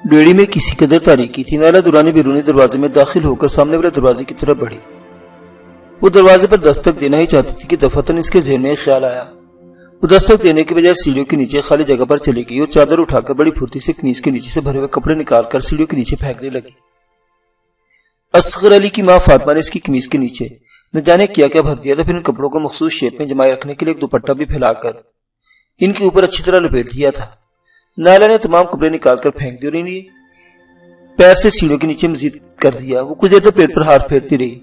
S1: ڈیڑھی میں کسی قدر تاریکی تھی۔ نائلہ درانی بیرونی دروازے میں داخل ہو کر سامنے والے دروازے کی طرف بڑھی۔ وہ دروازے پر دستک دینا ہی چاہتی تھی کہ دفعتاً اس کے ذہن میں ایک خیال آیا۔ وہ دستک دینے کے بجائے سیڑھیوں کے نیچے خالی جگہ پر چلی گئی اور چادر اٹھا کر بڑی پھرتی سے قمیص کے نیچے سے بھرے ہوئے کپڑے نکال کر سیڑھیوں کے نیچے پھینکنے لگی۔ اصغر علی کی ماں فاطمہ نے اس کی قمیص کے نیچے نہ جانے کیا بھر دیا تھا، پھر ان کپڑوں کو مخصوص شیپ میں جمائے رکھنے کے لیے ایک دوپٹہ بھی پھیلا کر ان کے اوپر اچھی طرح لپیٹ دیا تھا۔ نائلہ نے تمام کپڑے نکال کر پھینک دیے اور انہیں پیر سے سیڑھیوں کے نیچے مزید کر دیا۔ وہ کچھ دیر تک پیٹ پر ہاتھ پھیرتی رہی،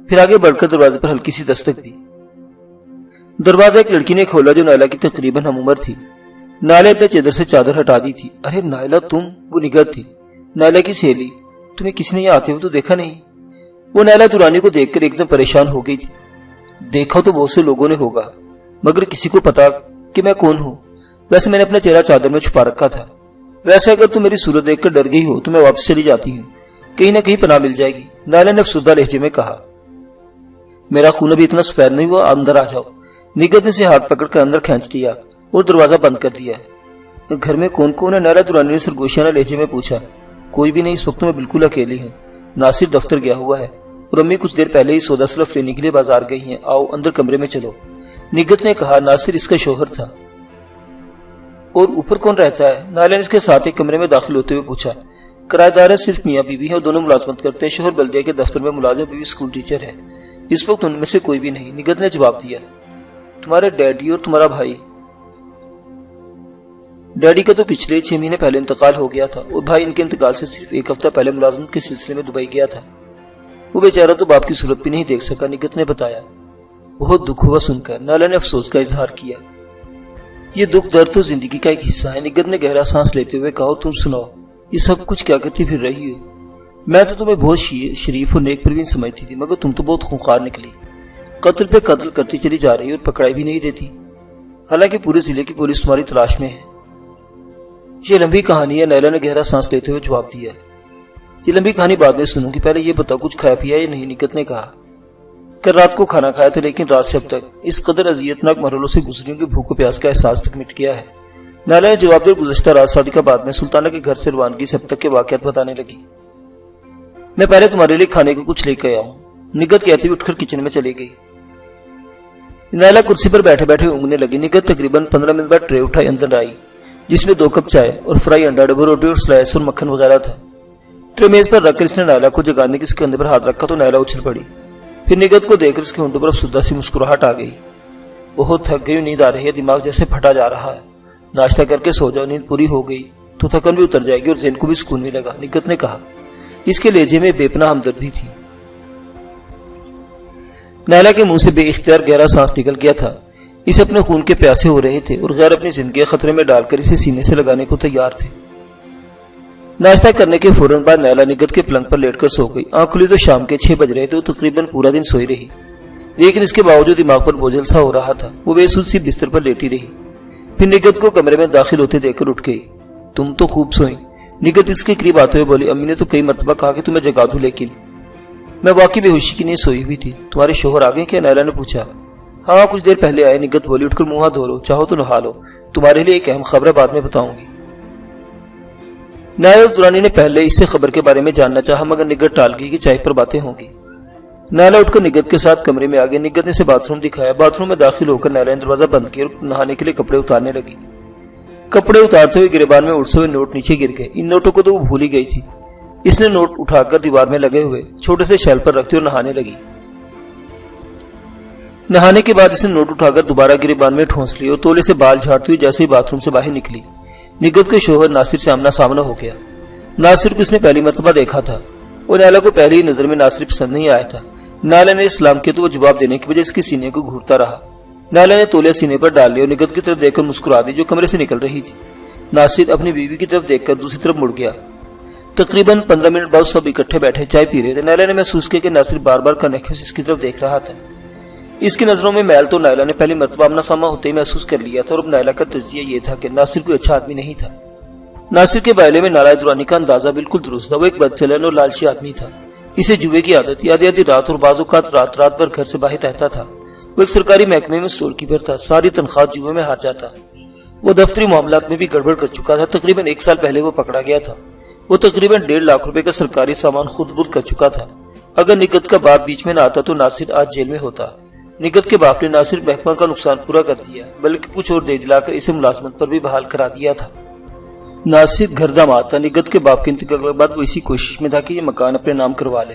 S1: پھر آگے بڑھ کر دروازے پر ہلکی سی دستک دی۔ دروازہ ایک لڑکی نے کھولا جو نائلہ کی تقریباً ہم عمر تھی۔ نائلہ اپنے چادر سے چادر ہٹا دی تھی۔ ارے نائلہ تم؟ وہ نگہت تھی، نائلہ کی سہیلی۔ تمہیں کسی نے یہاں آتے ہوئے تو دیکھا نہیں؟ وہ نائلہ درانی کو دیکھ کر ایک دم پریشان ہو گئی تھی۔ دیکھا تو بہت سے لوگوں نے ہوگا، مگر کسی کو پتا کہ میں کون ہوں؟ ویسے میں نے اپنا چہرہ چادر میں چھپا رکھا تھا۔ ویسے اگر تم میری صورت دیکھ کر ڈر گئی ہو تو میں واپس چلی جاتی ہوں، کہیں نہ کہیں پناہ مل جائے گی، نائلہ نے افسردہ لہجے میں کہا۔ میرا خون ابھی اتنا سفید نہیں ہوا، اندر آ جاؤ۔ نگہت نے اسے ہاتھ پکڑ کر اندر کھینچ دیا اور دروازہ بند کر دیا۔ گھر میں کون کون ہے؟ نائلہ درانی نے سرگوشیانہ لہجے میں پوچھا۔ کوئی بھی نہیں، اس وقت میں بالکل اکیلی ہوں۔ ناصر دفتر گیا ہوا ہے اور امی کچھ دیر پہلے ہی سودا سلف لینے کے لیے بازار گئی ہیں، آؤ اندر کمرے میں چلو، نگہت نے کہا۔ ناصر اس کا شوہر تھا۔ اور اوپر کون رہتا ہے؟ نائلہ نے اس کے ساتھ ایک کمرے میں داخل ہوتے ہوئے پوچھا۔ کرایہ دار صرف میاں بیوی ہیں اور دونوں ملازمت کرتے ہیں، شوہر بلدیہ کے دفتر میں ملازم، بیوی اسکول ٹیچر ہے۔ اس وقت ان میں سے کوئی بھی نہیں، نگہت نے جواب دیا۔ تمہارے ڈیڈی اور تمہارا بھائی؟ ڈیڈی کا تو پچھلے 6 مہینے پہلے انتقال ہو گیا تھا اور بھائی ان کے انتقال سے صرف 1 ہفتہ پہلے ملازمت کے سلسلے میں دبئی گیا تھا۔ وہ بیچارہ تو باپ کی صورت بھی نہیں دیکھ سکا، نگہت نے بتایا۔ بہت دکھ ہوا سن کر، نائلہ نے افسوس کا اظہار کیا۔ یہ دکھ درد تو زندگی کا ایک حصہ ہے، نگہت نے گہرا سانس لیتے ہوئے کہا۔ تم سناؤ، یہ سب کچھ کیا کرتی پھر رہی ہو؟ میں تو تمہیں بہت شریف اور نیک پروین سمجھتی تھی، مگر تم تو بہت خونخوار نکلی، قتل پہ قتل کرتی چلی جا رہی اور پکڑائی بھی نہیں دیتی، حالانکہ پورے ضلع کی پولیس تمہاری تلاش میں ہے۔ یہ لمبی کہانی ہے، نائلہ نے گہرا سانس لیتے ہوئے جواب دیا۔ یہ لمبی کہانی بعد میں سنوں گی، پہلے یہ بتاؤ کچھ کھایا پیا یا نہیں؟ نگہت نے کہا۔ کل رات کو کھانا کھایا تھا، لیکن رات سے اب تک اس قدر اذیتناک مرحلوں سے گزری ہوں کہ بھوک و پیاس کا احساس تک مٹ گیا ہے۔ نائلہ نے جواب دیا۔ گزشتہ رات صادقہ بعد میں سلطانہ کے گھر سے روانگی سے اب تک کے واقعات بتانے لگی۔ میں پہلے تمہارے لیے کھانے کو کچھ لے کے آیا ہوں، نگہت کہتی ہوئی اٹھ کر کچن میں چلی گئی۔ نائلہ کرسی پر بیٹھے بیٹھے اونگنے لگی۔ نگہت تقریباً 15 منٹ بعد ٹرے اٹھائی اندر آئی، جس میں 2 کپ چائے اور فرائی انڈا، ڈبل روٹی اور سلائس اور مکھن وغیرہ تھا۔ ٹرے میز پر رکھ کر اس نے نائلہ کو جگانے کے اس کے کندھے پر ہاتھ رکھا تو نائلہ اچھل پڑی۔ پھر نگہت کو دیکھ کر اس کے ہونٹوں پر افسردہ سی مسکراہٹ آ گئی۔ بہت تھک گئی، نیند آ رہی ہے، دماغ جیسے پھٹا جا رہا ہے، ناشتہ کر کے سو جاؤ، نیند پوری ہو گئی تو تھکن بھی اتر جائے گی اور ذہن کو بھی سکون ملے گا، نگہت نے کہا۔ اس کے لہجے میں بے پناہ ہمدردی تھی۔ نائلہ کے منہ سے بے اختیار گہرا سانس نکل گیا تھا۔ اسے اپنے خون کے پیاسے ہو رہے تھے اور غیر اپنی زندگی خطرے میں ڈال کر اسے سینے سے لگانے کو تیار تھے۔ ناشتہ کرنے کے فوراً بعد نائلہ نگہت کے پلنگ پر لیٹ کر سو گئی۔ آنکھ کھلی تو شام کے 6 بج رہے تھے، وہ تقریباً پورا دن سوئی رہی، لیکن اس کے باوجود دماغ پر بوجھل سا ہو رہا تھا۔ وہ بے سود سی بستر پر لیٹی رہی، پھر نگہت کو کمرے میں داخل ہوتے دیکھ کر اٹھ گئی۔ تم تو خوب سوئی، نگہت اس کے قریب آتے ہوئے بولی۔ امی نے تو کئی مرتبہ کہا کہ تمہیں جگا دوں، لیکن میں واقعی بے ہوشی کی نہیں سوئی ہوئی تھی۔ تمہارے شوہر آ گئے کیا؟ نائلہ نے پوچھا۔ ہاں کچھ دیر پہلے آئے، نگہت بولی۔ اٹھ کر منہ ہاتھ دھو لو، چاہو تو نہا لو، تمہارے لیے ایک اہم خبر ہے، بعد میں بتاؤں گی۔ نائلہ درانی نے پہلے اس سے خبر کے بارے میں جاننا چاہا، مگر نگہت ٹال گئی کہ چائے پر باتیں ہوں گی۔ نائلہ اٹھ کر نگہت کے ساتھ کمرے میں آ گئی۔ نگہت نے اسے باتھ روم دکھایا۔ باتھ روم میں داخل ہو کر نائلہ نے دروازہ بند کیا اور نہانے کے لیے کپڑے اتارنے لگی۔ کپڑے اتارتے ہوئے گریبان میں اڑتے ہوئے نوٹ نیچے گر گئے۔ ان نوٹوں کو تو وہ بھول ہی گئی تھی۔ اس نے نوٹ اٹھا کر دیوار میں لگے ہوئے چھوٹے سے شیل پر رکھتے اور نہانے لگی۔ نہانے کے بعد اس نے نوٹ اٹھا کر دوبارہ گریبان میں ٹھونس لی اور تولے سے بال جھاڑتی ہوئی جیسے ہی باتھ روم سے باہر نکلی، نگہت کے شوہر ناصر سے آمنا سامنا ہو گیا۔ ناصر کو اس نے پہلی مرتبہ دیکھا تھا اور نائلہ کو پہلی نظر میں ناصر پسند نہیں آیا تھا۔ نائلہ نے اسلام کیا تو وہ جواب دینے کی وجہ اس کے سینے کو گھورتا رہا۔ نائلہ نے تولیا سینے پر ڈال لیا اور نگہت کی طرف دیکھ کر مسکرا دی جو کمرے سے نکل رہی تھی۔ ناصر اپنی بیوی کی طرف دیکھ کر دوسری طرف مڑ گیا۔ تقریباً 15 منٹ بعد سب اکٹھے بیٹھے چائے پی رہے تھے۔ نائلہ نے محسوس کیا کہ ناصر بار بار کنکھیوں سے اس کی طرف دیکھ رہا تھا۔ اس کی نظروں میں میل تو نائلہ نے پہلی مرتبہ آمنا سامنا ہوتے ہی محسوس کر لیا تھا، اور اب نائلہ کا تجزیہ یہ تھا کہ ناصر کوئی اچھا آدمی نہیں تھا۔ ناصر کے بارے میں نائلہ درانی کا اندازہ بالکل درست تھا۔ وہ ایک بدچلن اور لالچی آدمی تھا، اسے جوئے کی عادت تھی، آدھی رات اور بعض اوقات رات بھر گھر سے باہر رہتا تھا۔ وہ ایک سرکاری محکمے میں سٹور کیپر تھا، ساری تنخواہ جوئے میں ہار جاتا۔ وہ دفتری معاملات میں بھی گڑبڑ کر چکا تھا، تقریباً 1 سال پہلے وہ پکڑا گیا تھا۔ وہ تقریباً 1.5 لاکھ روپے کا سرکاری سامان خود برد کر چکا تھا۔ اگر نگت کا باپ بیچ میں نہ آتا تو ناصر آج جیل میں ہوتا۔ نگت کے باپ نے نہ صرف محکمہ کا نقصان پورا کر دیا بلکہ کچھ اور دے دلا کر اسے ملازمت پر بھی بحال کرا دیا تھا۔ ناصر گھر داماد تھا۔ نگت کے باپ کے انتقال کے بعد وہ اسی کوشش میں تھا کہ یہ مکان اپنے نام کروا لے۔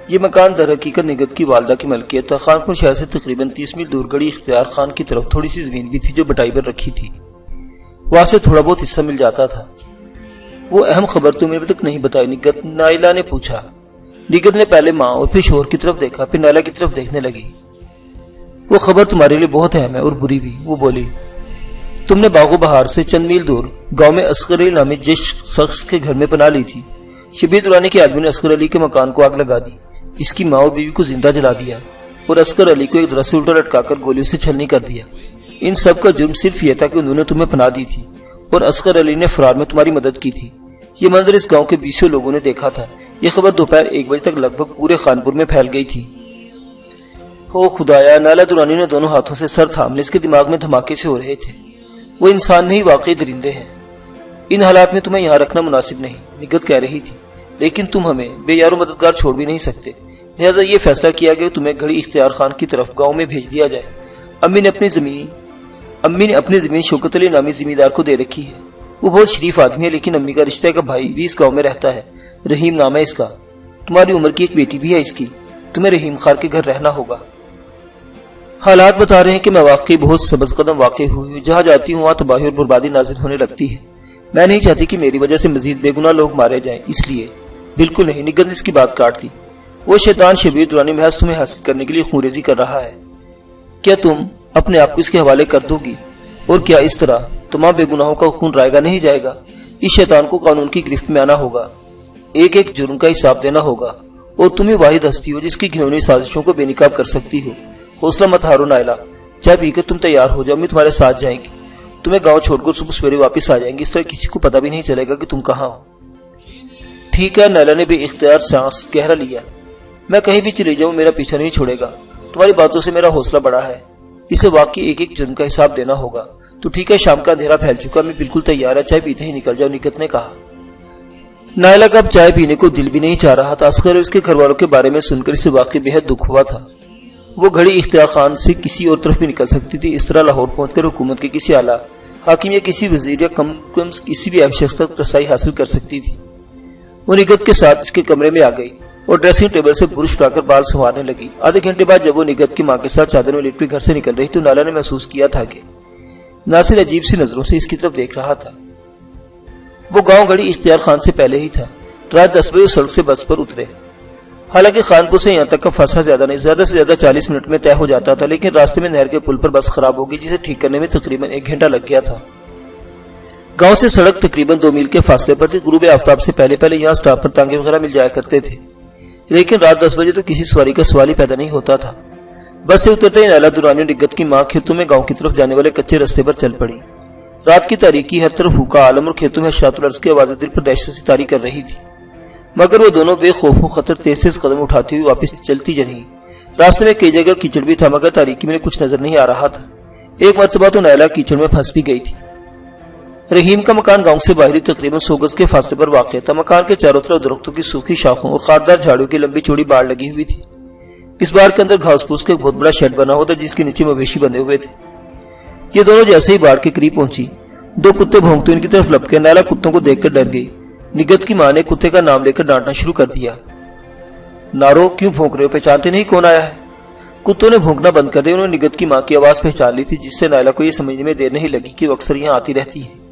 S1: یہ مکان در حقیقت نگت کی والدہ کی ملکیت تھا۔ خانپور شہر سے تقریباً 30 میل دور گڑی اختیار خان کی طرف تھوڑی سی زمین بھی تھی جو بٹائی پر رکھی تھی، وہاں سے تھوڑا بہت حصہ مل جاتا تھا۔ وہ اہم خبر تمہیں ابھی تک نہیں بتائی، نگت، نائلہ نے پوچھا۔ نگت نے پہلے ماں اور پھر شوہر کی طرف دیکھا، پھر نائلہ کی طرف دیکھنے لگی۔ وہ خبر تمہارے لیے بہت اہم ہے اور بری بھی، وہ بولی۔ تم نے باغ و بہار سے چند میل دور گاؤں میں اصغر علی نامی جس شخص کے گھر میں پناہ لی تھی۔ شبیر درانی کے آدمی نے اصغر علی کے مکان کو آگ لگا دی، اس کی ماں اور بیوی کو زندہ جلا دیا اور اصغر علی کو ایک درخت سے الٹا لٹکا کر گولیوں سے چھلنی کر دیا۔ ان سب کا جرم صرف یہ تھا کہ انہوں نے تمہیں پناہ دی تھی اور اصغر علی نے فرار میں تمہاری مدد کی تھی۔ یہ منظر اس گاؤں کے 20 لوگوں نے دیکھا تھا۔ یہ خبر دوپہر 1 بجے تک لگ بھگ پورے خانپور میں پھیل گئی تھی۔ او خدایا! نائلہ درانی نے دونوں ہاتھوں سے سر تھام لیا، اس کے دماغ میں دھماکے سے ہو رہے تھے۔ وہ انسان نہیں، واقعی درندے ہیں۔ ان حالات میں تمہیں یہاں رکھنا مناسب نہیں، نگت کہہ رہی تھی، لیکن تم ہمیں بے یار و مددگار چھوڑ بھی نہیں سکتے، لہذا یہ فیصلہ کیا گیا کہ تمہیں گھڑی اختیار خان کی طرف گاؤں میں بھیج دیا جائے۔ امی نے اپنی زمین شوکت علی نامی زمیندار کو دے رکھی ہے۔ وہ بہت شریف آدمی ہے، لیکن امی کا رشتہ کا بھائی بھی اس گاؤں میں رہتا ہے، رحیم نام ہے اس کا۔ تمہاری عمر کی ایک بیٹی بھی ہے اس کی، تمہیں رحیم خان کے گھر رہنا ہوگا۔ حالات بتا رہے ہیں کہ میں واقعی بہت سبز قدم واقع ہوئی ہوں، جہاں جاتی ہوں وہاں تباہی اور بربادی نازل ہونے لگتی ہے۔ میں نہیں چاہتی کہ میری وجہ سے مزید بے گناہ لوگ مارے جائیں، اس لیے بالکل نہیں۔ نگت نے اس کی بات کاٹ دی۔ وہ شیطان شبیر درانی محض تمہیں حاصل کرنے کے لیے خونریزی کر رہا ہے۔ کیا تم اپنے آپ کو اس کے حوالے کر دو گی؟ اور کیا اس طرح تمام بے گناہوں کا خون رائے گا نہیں جائے گا؟ اس شیطان کو قانون کی گرفت میں آنا ہوگا، ایک ایک جرم کا حساب دینا ہوگا، اور تم ہی واحد ہستی ہو جس کی گھنونی سازشوں کو بے نقاب کر سکتی ہو۔ حوصلہ مت ہارو نائلہ، چائے پی کر تم تیار ہو جاؤ، میں تمہارے ساتھ جائیں گی۔ تمہیں گاؤں چھوڑ کر صبح سویرے واپس آ جائیں گے، اس طرح کسی کو پتہ بھی نہیں چلے گا کہ تم کہاں ہو۔ ٹھیک ہے، نائلہ نے بے اختیار سانس گہرا لیا۔ میں کہیں بھی چلی جاؤں میرا پیچھا نہیں چھوڑے گا، تمہاری باتوں سے میرا حوصلہ بڑا ہے۔ اسے واقعی ایک ایک جرم کا حساب دینا ہوگا۔ تو ٹھیک ہے، شام کا اندھیرا پھیل چکا، میں بالکل تیار ہے، چائے پیتے ہی نکل جاؤ، نگت نے کہا۔ نائلہ کا اب چائے پینے کو دل بھی نہیں چاہ رہا تھا۔ اصغر اور اس کے گھر والوں کے بارے میں سن کر اسے واقعی بہت دکھ ہوا تھا۔ وہ گھڑی اختیار خان سے کسی اور طرف بھی نکل سکتی تھی، اس طرح لاہور پہنچ کر حکومت کے کسی اعلیٰ حاکم یا کسی وزیر یا کم کسی بھی اہم شخص تک رسائی حاصل کر سکتی تھی۔ وہ نگت کے ساتھ اس کے کمرے میں آ گئی اور ڈریسنگ ٹیبل سے برش اٹھا کر بال سنوارنے لگی۔ آدھے گھنٹے بعد جب وہ نگت کی ماں کے ساتھ چادر میں لپٹ کر گھر سے نکل رہی تو نائلہ نے محسوس کیا تھا کہ ناصر عجیب سی نظروں سے اس کی طرف دیکھ رہا تھا۔ وہ گاؤں گڑی اختیار خان سے پہلے ہی تھا۔ رات 10 بجے سڑک سے بس پر اترے۔ حالانکہ خانپور سے یہاں تک کا فاصلہ زیادہ نہیں، زیادہ سے زیادہ 40 منٹ میں طے ہو جاتا تھا، لیکن راستے میں نہر کے پل پر بس خراب ہو گئی جسے ٹھیک کرنے میں تقریباً 1 گھنٹہ لگ گیا تھا۔ گاؤں سے سڑک تقریباً 2 میل کے فاصلے پر تھی۔ غروب آفتاب سے پہلے یہاں سٹاپ پر تانگے وغیرہ مل جایا کرتے تھے، لیکن رات 10 بجے تو کسی سواری کا سوال ہی پیدا نہیں ہوتا تھا۔ بس سے اترتے ہی نائلہ درانی اور نگت کی ماں کھیتوں میں گاؤں کی طرف جانے والے کچے رستے پر چل پڑی۔ رات کی تاریکی ہر طرف ہوکا عالم اور کھیتوں میں اشراط الارض کی آوازیں دل پر دہشت سی طاری کر رہی تھی، مگر وہ دونوں بے خوف و خطر تیز قدم اٹھاتی ہوئی واپس چلتی رہیں۔ راستے میں کئی جگہ کیچڑ بھی تھا، مگر تاریکی میں کچھ نظر نہیں آ رہا تھا۔ ایک مرتبہ تو نائلہ کیچڑ میں پھنس بھی گئی تھی۔ رحیم کا مکان گاؤں سے باہری تقریباً 100 گز کے فاصلے پر واقع تھا۔ مکان کے چاروں طرف درختوں کی سوکھی شاخوں اور خاردار جھاڑیوں کی لمبی چوڑی باڑ لگی ہوئی تھی۔ اس باڑ کے اندر گھاس پھوس کا ایک بہت بڑا شیڈ بنا ہوا تھا جس کے نیچے مویشی بندھے ہوئے تھے۔ یہ دونوں جیسے ہی باڑ کے قریب پہنچی، 2 کتے بھونکتے ان کی طرف لپکے۔ نائلہ کتوں کو دیکھ کر ڈر گئی۔ نگت کی ماں نے کتے کا نام لے کر ڈانٹنا شروع کر دیا۔ نارو، کیوں بھونک رہے ہو؟ پہچانتے نہیں کون آیا ہے؟ کتوں نے بھونکنا بند کر دیا۔ انہوں نے نگت کی ماں کی آواز پہچان لی تھی، جس سے نائلہ کو یہ سمجھنے میں دیر نہیں لگی کہ وہ اکثر یہاں آتی رہتی ہے۔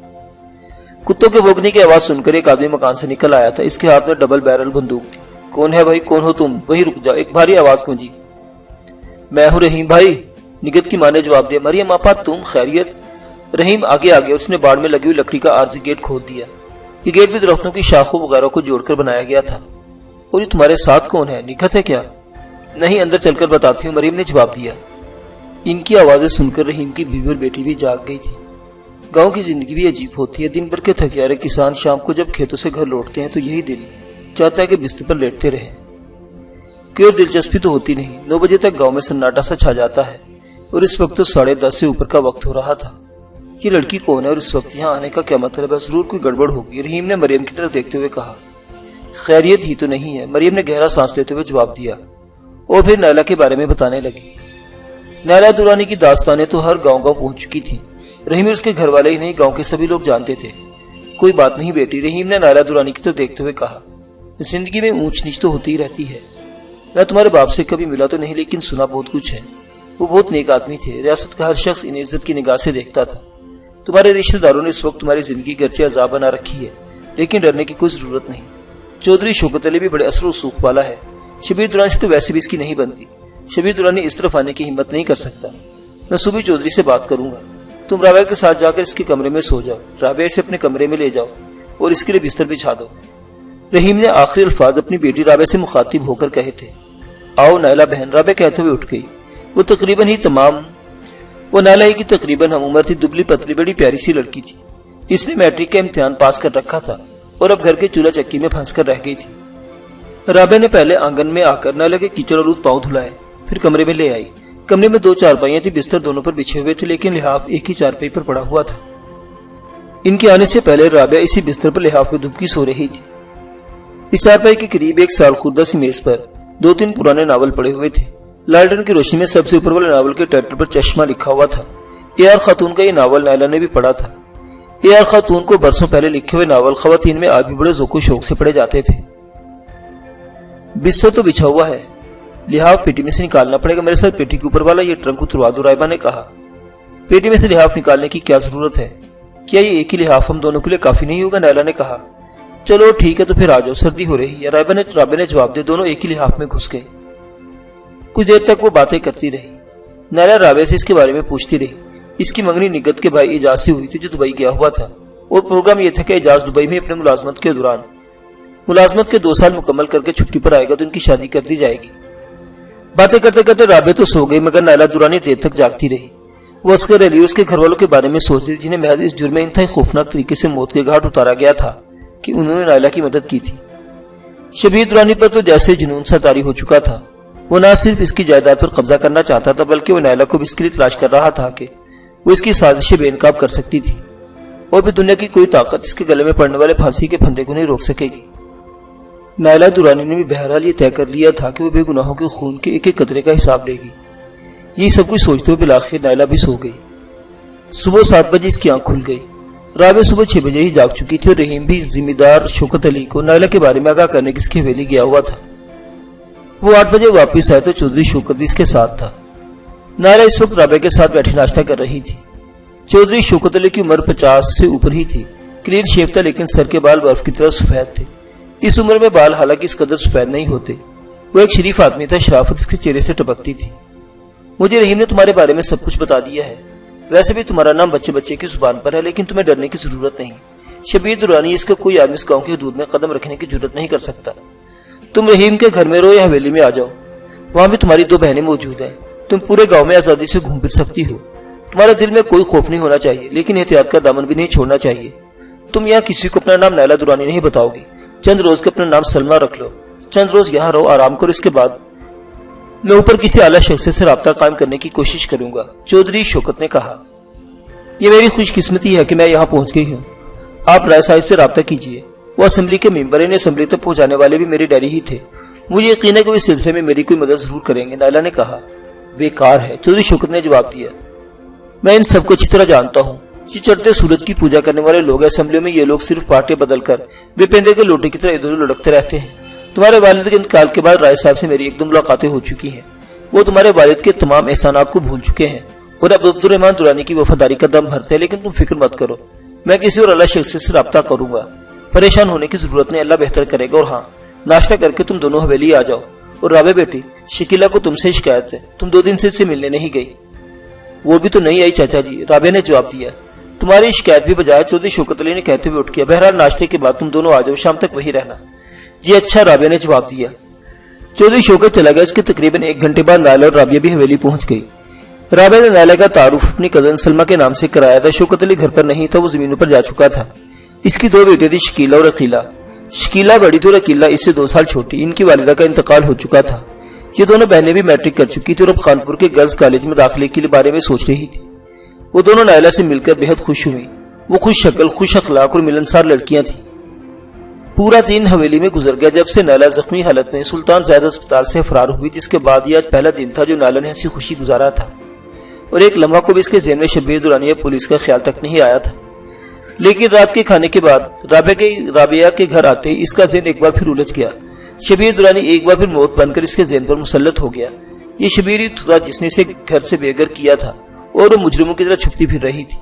S1: کتوں کے بھونکنے کی آواز سن کر ایک آدمی مکان سے نکل آیا تھا۔ اس کے ہاتھ میں ڈبل بیرل بندوق تھی۔ کون ہے بھائی؟ کون ہو تم؟ وہیں رک جاؤ، ایک بھاری آواز گونجی۔ میں ہوں رحیم بھائی، نگت کی ماں نے جواب دیا۔ مریم آپا، تم خیریت؟ رحیم آگے آ گیا، اس نے باڑ میں لگی ہوئی لکڑی کا عارضی گیٹ کھول دیا۔ یہ گیٹ بھی درختوں کی شاخوں وغیرہ کو جوڑ کر بنایا گیا تھا۔ اور یہ تمہارے ساتھ کون ہے؟ نگت ہے کیا؟ نہیں، اندر چل کر بتاتی ہوں، مریم نے جواب دیا۔ ان کی آوازیں سن کر رحیم کی بیوی اور بیٹی بھی جاگ گئی تھی۔ گاؤں کی زندگی بھی عجیب ہوتی ہے۔ دن بھر کے تھکے ہارے کسان شام کو جب کھیتوں سے گھر لوٹتے ہیں تو یہی دل چاہتا ہے کہ بستر پر لیٹتے رہیں۔ کوئی اور دلچسپی تو ہوتی نہیں۔ 9 بجے تک گاؤں میں سناٹا سا چھا جاتا ہے اور اس وقت تو 10:30 سے اوپر کا وقت ہو رہا تھا۔ یہ لڑکی کون ہے اور اس وقت یہاں آنے کا کیا مطلب ہے؟ ضرور کوئی گڑبڑ ہوگی۔ رحیم نے مریم کی طرف دیکھتے ہوئے کہا۔ خیریت ہی تو نہیں ہے، مریم نے گہرا سانس لیتے ہوئے جواب دیا اور پھر نیلا کے بارے میں بتانے لگی۔ نیلا درانی کی داستانیں تو ہر گاؤں پہنچ چکی تھی۔ رحیم اور اس کے گھر والے ہی نہیں، گاؤں کے سبھی لوگ جانتے تھے۔ کوئی بات نہیں بیٹی، رحیم نے نیلا درانی کی طرف دیکھتے ہوئے کہا۔ زندگی میں اونچ نیچ تو ہوتی ہی رہتی ہے۔ میں تمہارے باپ سے کبھی ملا تو نہیں، لیکن سنا بہت کچھ ہے۔ وہ بہت نیک آدمی تھے، ریاست کا ہر شخص انہیں عزت کی نگاہ سے دیکھتا تھا۔ تمہارے رشتہ داروں نے اس وقت تمہاری زندگی گرچہ عذاب بنا رکھی ہے، لیکن ڈرنے کی کوئی ضرورت نہیں۔ چودھری شوکت علی بھی بڑے اثر و رسوخ والا ہے، شبیر درانی سے تو ویسے بھی اس کی نہیں بنتی۔ شبیر درانی اس طرف آنے کی ہمت نہیں کر سکتا۔ میں صبح چودھری سے بات کروں گا۔ تم رابعہ کے ساتھ جا کر اس کے کمرے میں سو جاؤ، رابعہ سے اپنے کمرے میں لے جاؤ اور اس کے لیے بستر بچھا دو۔ رحیم نے آخری الفاظ اپنی بیٹی رابعہ سے مخاطب ہو کر کہے تھے۔ آؤ نیلا بہن، رابعہ کہتے ہوئے اٹھ گئی۔ وہ نیلا ہی کی تقریباً ہم عمر تھی، دبلی پتلی بڑی پیاری سی لڑکی تھی۔ اس نے میٹرک کا امتحان پاس کر رکھا تھا اور اب گھر کے چولہا چکی میں پھنس کر رہ گئی تھی۔ رابعہ نے پہلے آنگن میں آ کر نیلا کے کیچڑ آلود پاؤں دھلائے، پھر کمرے میں لے آئی۔ کمرے میں 2 چارپائیاں تھی، بستر دونوں پر بچھے ہوئے تھے، لیکن لحاف ایک ہی چارپائی پر پڑا ہوا تھا۔ ان کے آنے سے پہلے رابعہ اسی بستر پر لحاف میں دبکی سو رہی تھی۔ اس چارپائی کے قریب ایک سال خوردہ سی میز پر 2-3 پرانے ناول پڑے ہوئے تھے۔ لالٹن کی روشنی میں سب سے اوپر والے ناول کے ٹائٹل پر چشمہ لکھا ہوا تھا۔ A.R. خاتون کا یہ ناول نیلا نے بھی پڑھا تھا۔ A.R. خاتون کو برسوں پہلے لکھے ہوئے ناول خواتین میں آج بھی بڑے ذوق و شوق سے پڑھے جاتے تھے۔ بستر تو بچھا ہوا ہے، لحاف پیٹی میں سے نکالنا پڑے گا۔ میرے ساتھ پیٹی کے اوپر والا یہ ٹرنک اتروا دو، رائبہ نے کہا۔ پیٹی میں سے لحاف نکالنے کی کیا ضرورت ہے؟ کیا یہ ایک ہی لحاف ہم دونوں کے لیے کافی نہیں ہوگا؟ نیلا نے کہا۔ چلو ٹھیک ہے تو پھر آ جاؤ، سردی ہو رہی ہے، رابعہ نے جواب دے۔ دونوں ایک ہی لحاف میں گھس گئے۔ کچھ دیر تک وہ باتیں کرتی رہی۔ نیلا رابعہ سے اس کے بارے میں پوچھتی رہی۔ اس کی منگنی نگت کے بھائی اعجاز سے ہوئی تھی جو دبئی گیا ہوا تھا، اور پروگرام یہ تھا کہ اعجاز دبئی میں اپنے ملازمت کے 2 سال مکمل کر کے چھٹی پر آئے گا تو ان کی شادی کر دی جائے گی۔ باتیں کرتے کرتے رابعہ تو سو گئی، مگر نیلا درانی دیر تک جاگتی رہی۔ وہ اصغر علی اور اس کے گھر والوں کے بارے میں سوچ رہی، جنہیں محض اس جرم میں انتہائی خوفناک طریقے سے موت کے گھاٹ اتارا گیا تھا کہ انہوں نے نیلا کی مدد کی تھی۔ شبیر درانی پر تو جیسے جنون سا طاری ہو چکا تھا۔ وہ نہ صرف اس کی جائیداد پر قبضہ کرنا چاہتا تھا، بلکہ وہ نیلا کو بھی اس کے لیے تلاش کر رہا تھا کہ وہ اس کی سازشیں بے نقاب کر سکتی تھی، اور بھی دنیا کی کوئی طاقت اس کے گلے میں پڑنے والے پھانسی کے پھندے کو نہیں روک سکے گی۔ نیلا درانی نے بھی بہرحال یہ طے کر لیا تھا کہ وہ بے گناہوں کے خون کے ایک ایک قطرے کا حساب لے گی۔ یہ سب کچھ سوچتے ہوئے بالآخر نیلا بھی سو گئی۔ صبح 7 بجے اس کی آنکھ کھل گئی۔ رابعہ صبح 6 بجے ہی جاگ چکی تھی، اور رحیم بھی ذمہ دار شوکت علی کو نیلا کے بارے میں آگاہ کرنے کی اس کی حویلی گیا ہوا تھا۔ وہ 8 بجے واپس آئے تو چودھری شوکت بھی اس کے ساتھ تھا۔ نیلا اس وقت رابعہ کے ساتھ بیٹھی ناشتہ کر رہی تھی۔ چودھری شوکت علی کی عمر 50 سے اوپر ہی تھی، کلین شیو تھا، لیکن سر کے بال برف کی طرح سفید تھے۔ اس عمر میں بال حالانکہ اس قدر سفید نہیں ہوتے۔ وہ ایک شریف آدمی تھا، شرافت اس کے چہرے سے ٹپکتی تھی۔ مجھے رحیم نے تمہارے بارے میں سب کچھ بتا دیا ہے۔ ویسے بھی تمہارا نام بچے بچے کی زبان پر ہے، لیکن تمہیں ڈرنے کی ضرورت نہیں۔ شبیر درانی اس کا کوئی آدمی اس گاؤں کی حدود میں قدم رکھنے کی جرات نہیں کر سکتا۔ تم رحیم کے گھر میں رہو یا حویلی میں آ جاؤ، وہاں بھی تمہاری 2 بہنیں موجود ہیں۔ تم پورے گاؤں میں آزادی سے گھوم پھر سکتی ہو۔ تمہارے دل میں کوئی خوف نہیں ہونا چاہیے، لیکن احتیاط کا دامن بھی نہیں چھوڑنا چاہیے۔ تم یہاں کسی کو اپنا نام نیلا درانی نہیں بتاؤ گی۔ چند روز کے اپنا نام سلمہ رکھ لو۔ چند روز یہاں رہو، آرام کرو، اس کے بعد میں اوپر کسی اعلیٰ شخص سے رابطہ قائم کرنے کی کوشش کروں گا، چودھری شوکت نے کہا۔ یہ میری خوش قسمتی ہے کہ میں یہاں پہنچ گئی ہوں۔ آپ رائے صاحب سے رابطہ کیجیے، وہ اسمبلی کے ممبر ہیں، اسمبلی تک پہنچانے والے بھی میرے ڈیڈی ہی تھے۔ مجھے یقین ہے کہ وہ اس سلسلے میں میری کوئی مدد ضرور کریں گے، نیلا نے کہا۔ بیکار ہے، چودھری شوکت نے جواب دیا۔ میں ان سب کو اچھی طرح جانتا ہوں۔ یہ چڑھتے سورج کی پوجا کرنے والے لوگ ہیں، اسمبلیوں میں یہ لوگ صرف پارٹیاں بدل کر بے پیندے کے لوٹے کی طرح ادھر ادھر لڑکتے رہتے ہیں۔ تمہارے والد کے انتقال کے بعد رائے صاحب سے میری 1-2 ملاقاتیں ہو چکی ہیں۔ وہ تمہارے والد کے تمام احسانات کو بھول چکے ہیں اور اب عبد الرحمان درانی کی وفاداری کا دم بھرتے ہیں، لیکن تم فکر مت کرو، میں کسی اور اعلیٰ شخص سے رابطہ کروں گا۔ پریشان ہونے کی ضرورت نہیں، اللہ بہتر کرے گا۔ اور ہاں، ناشتہ کر کے تم دونوں حویلی آ جاؤ۔ اور رابعہ بیٹی، شکیلا کو تم سے شکایت ہے، تم 2 دن سے اس سے ملنے نہیں گئی۔ وہ بھی تو نہیں آئی چاچا جی، رابعہ نے جواب دیا۔ تمہاری شکایت بھی بجائے، چودھری شوکت علی نے کہتے ہوئے اٹھ گیا۔ بہرحال ناشتے کے بعد تم دونوں آ جاؤ، شام تک وہی رہنا۔ جی اچھا، رابعہ نے جواب دیا۔ چودھری شوکت چلا گیا۔ اس کے تقریباً 1 گھنٹے بعد نیلا اور رابعہ بھی حویلی پہنچ گئی۔ رابعہ نے نیلا کا تعارف اپنی کزن سلمہ کے نام سے کرایا تھا۔ شوکت علی گھر پر نہیں تھا، وہ زمینوں پر جا چکا تھا۔ اس کی 2 بیٹے تھی، شکیلا اور عقیلہ۔ شکیلا بڑی تھی اور عقیلہ اس سے 2 سال چھوٹی۔ ان کی والدہ کا انتقال ہو چکا تھا۔ یہ دونوں بہنیں بھی میٹرک کر چکی تھی اور اب خانپور کے گرلز کالج میں داخلے کے بارے میں سوچ رہی تھی۔ وہ دونوں نائلہ سے مل کر بہت خوش ہوئی۔ وہ خوش شکل، خوش اخلاق اور ملنسار لڑکیاں تھیں۔ پورا دن حویلی میں گزر گیا جب سے نائلہ زخمی حالت میں سلطان زیدہ اسپتال سے فرار ہوئی، جس کے بعد یہ آج پہلا دن تھا جو نائلہ نے ہنسی خوشی گزارا تھا، اور ایک لمحہ کو بھی اس کے ذہن میں شبیر درانی یا پولیس کا خیال تک نہیں آیا تھا۔ لیکن رات کے کھانے کے بعد رابعہ کے گھر آتے ہی اس کا ذہن ایک بار پھر الجھ گیا۔ شبیر درانی ایک بار پھر موت بن کر اس کے ذہن پر مسلط ہو گیا۔ یہ شبیر ہی تھا جس نے اسے گھر سے بے گھر کیا تھا اور وہ مجرموں کی طرح چھپتی پھر رہی تھی۔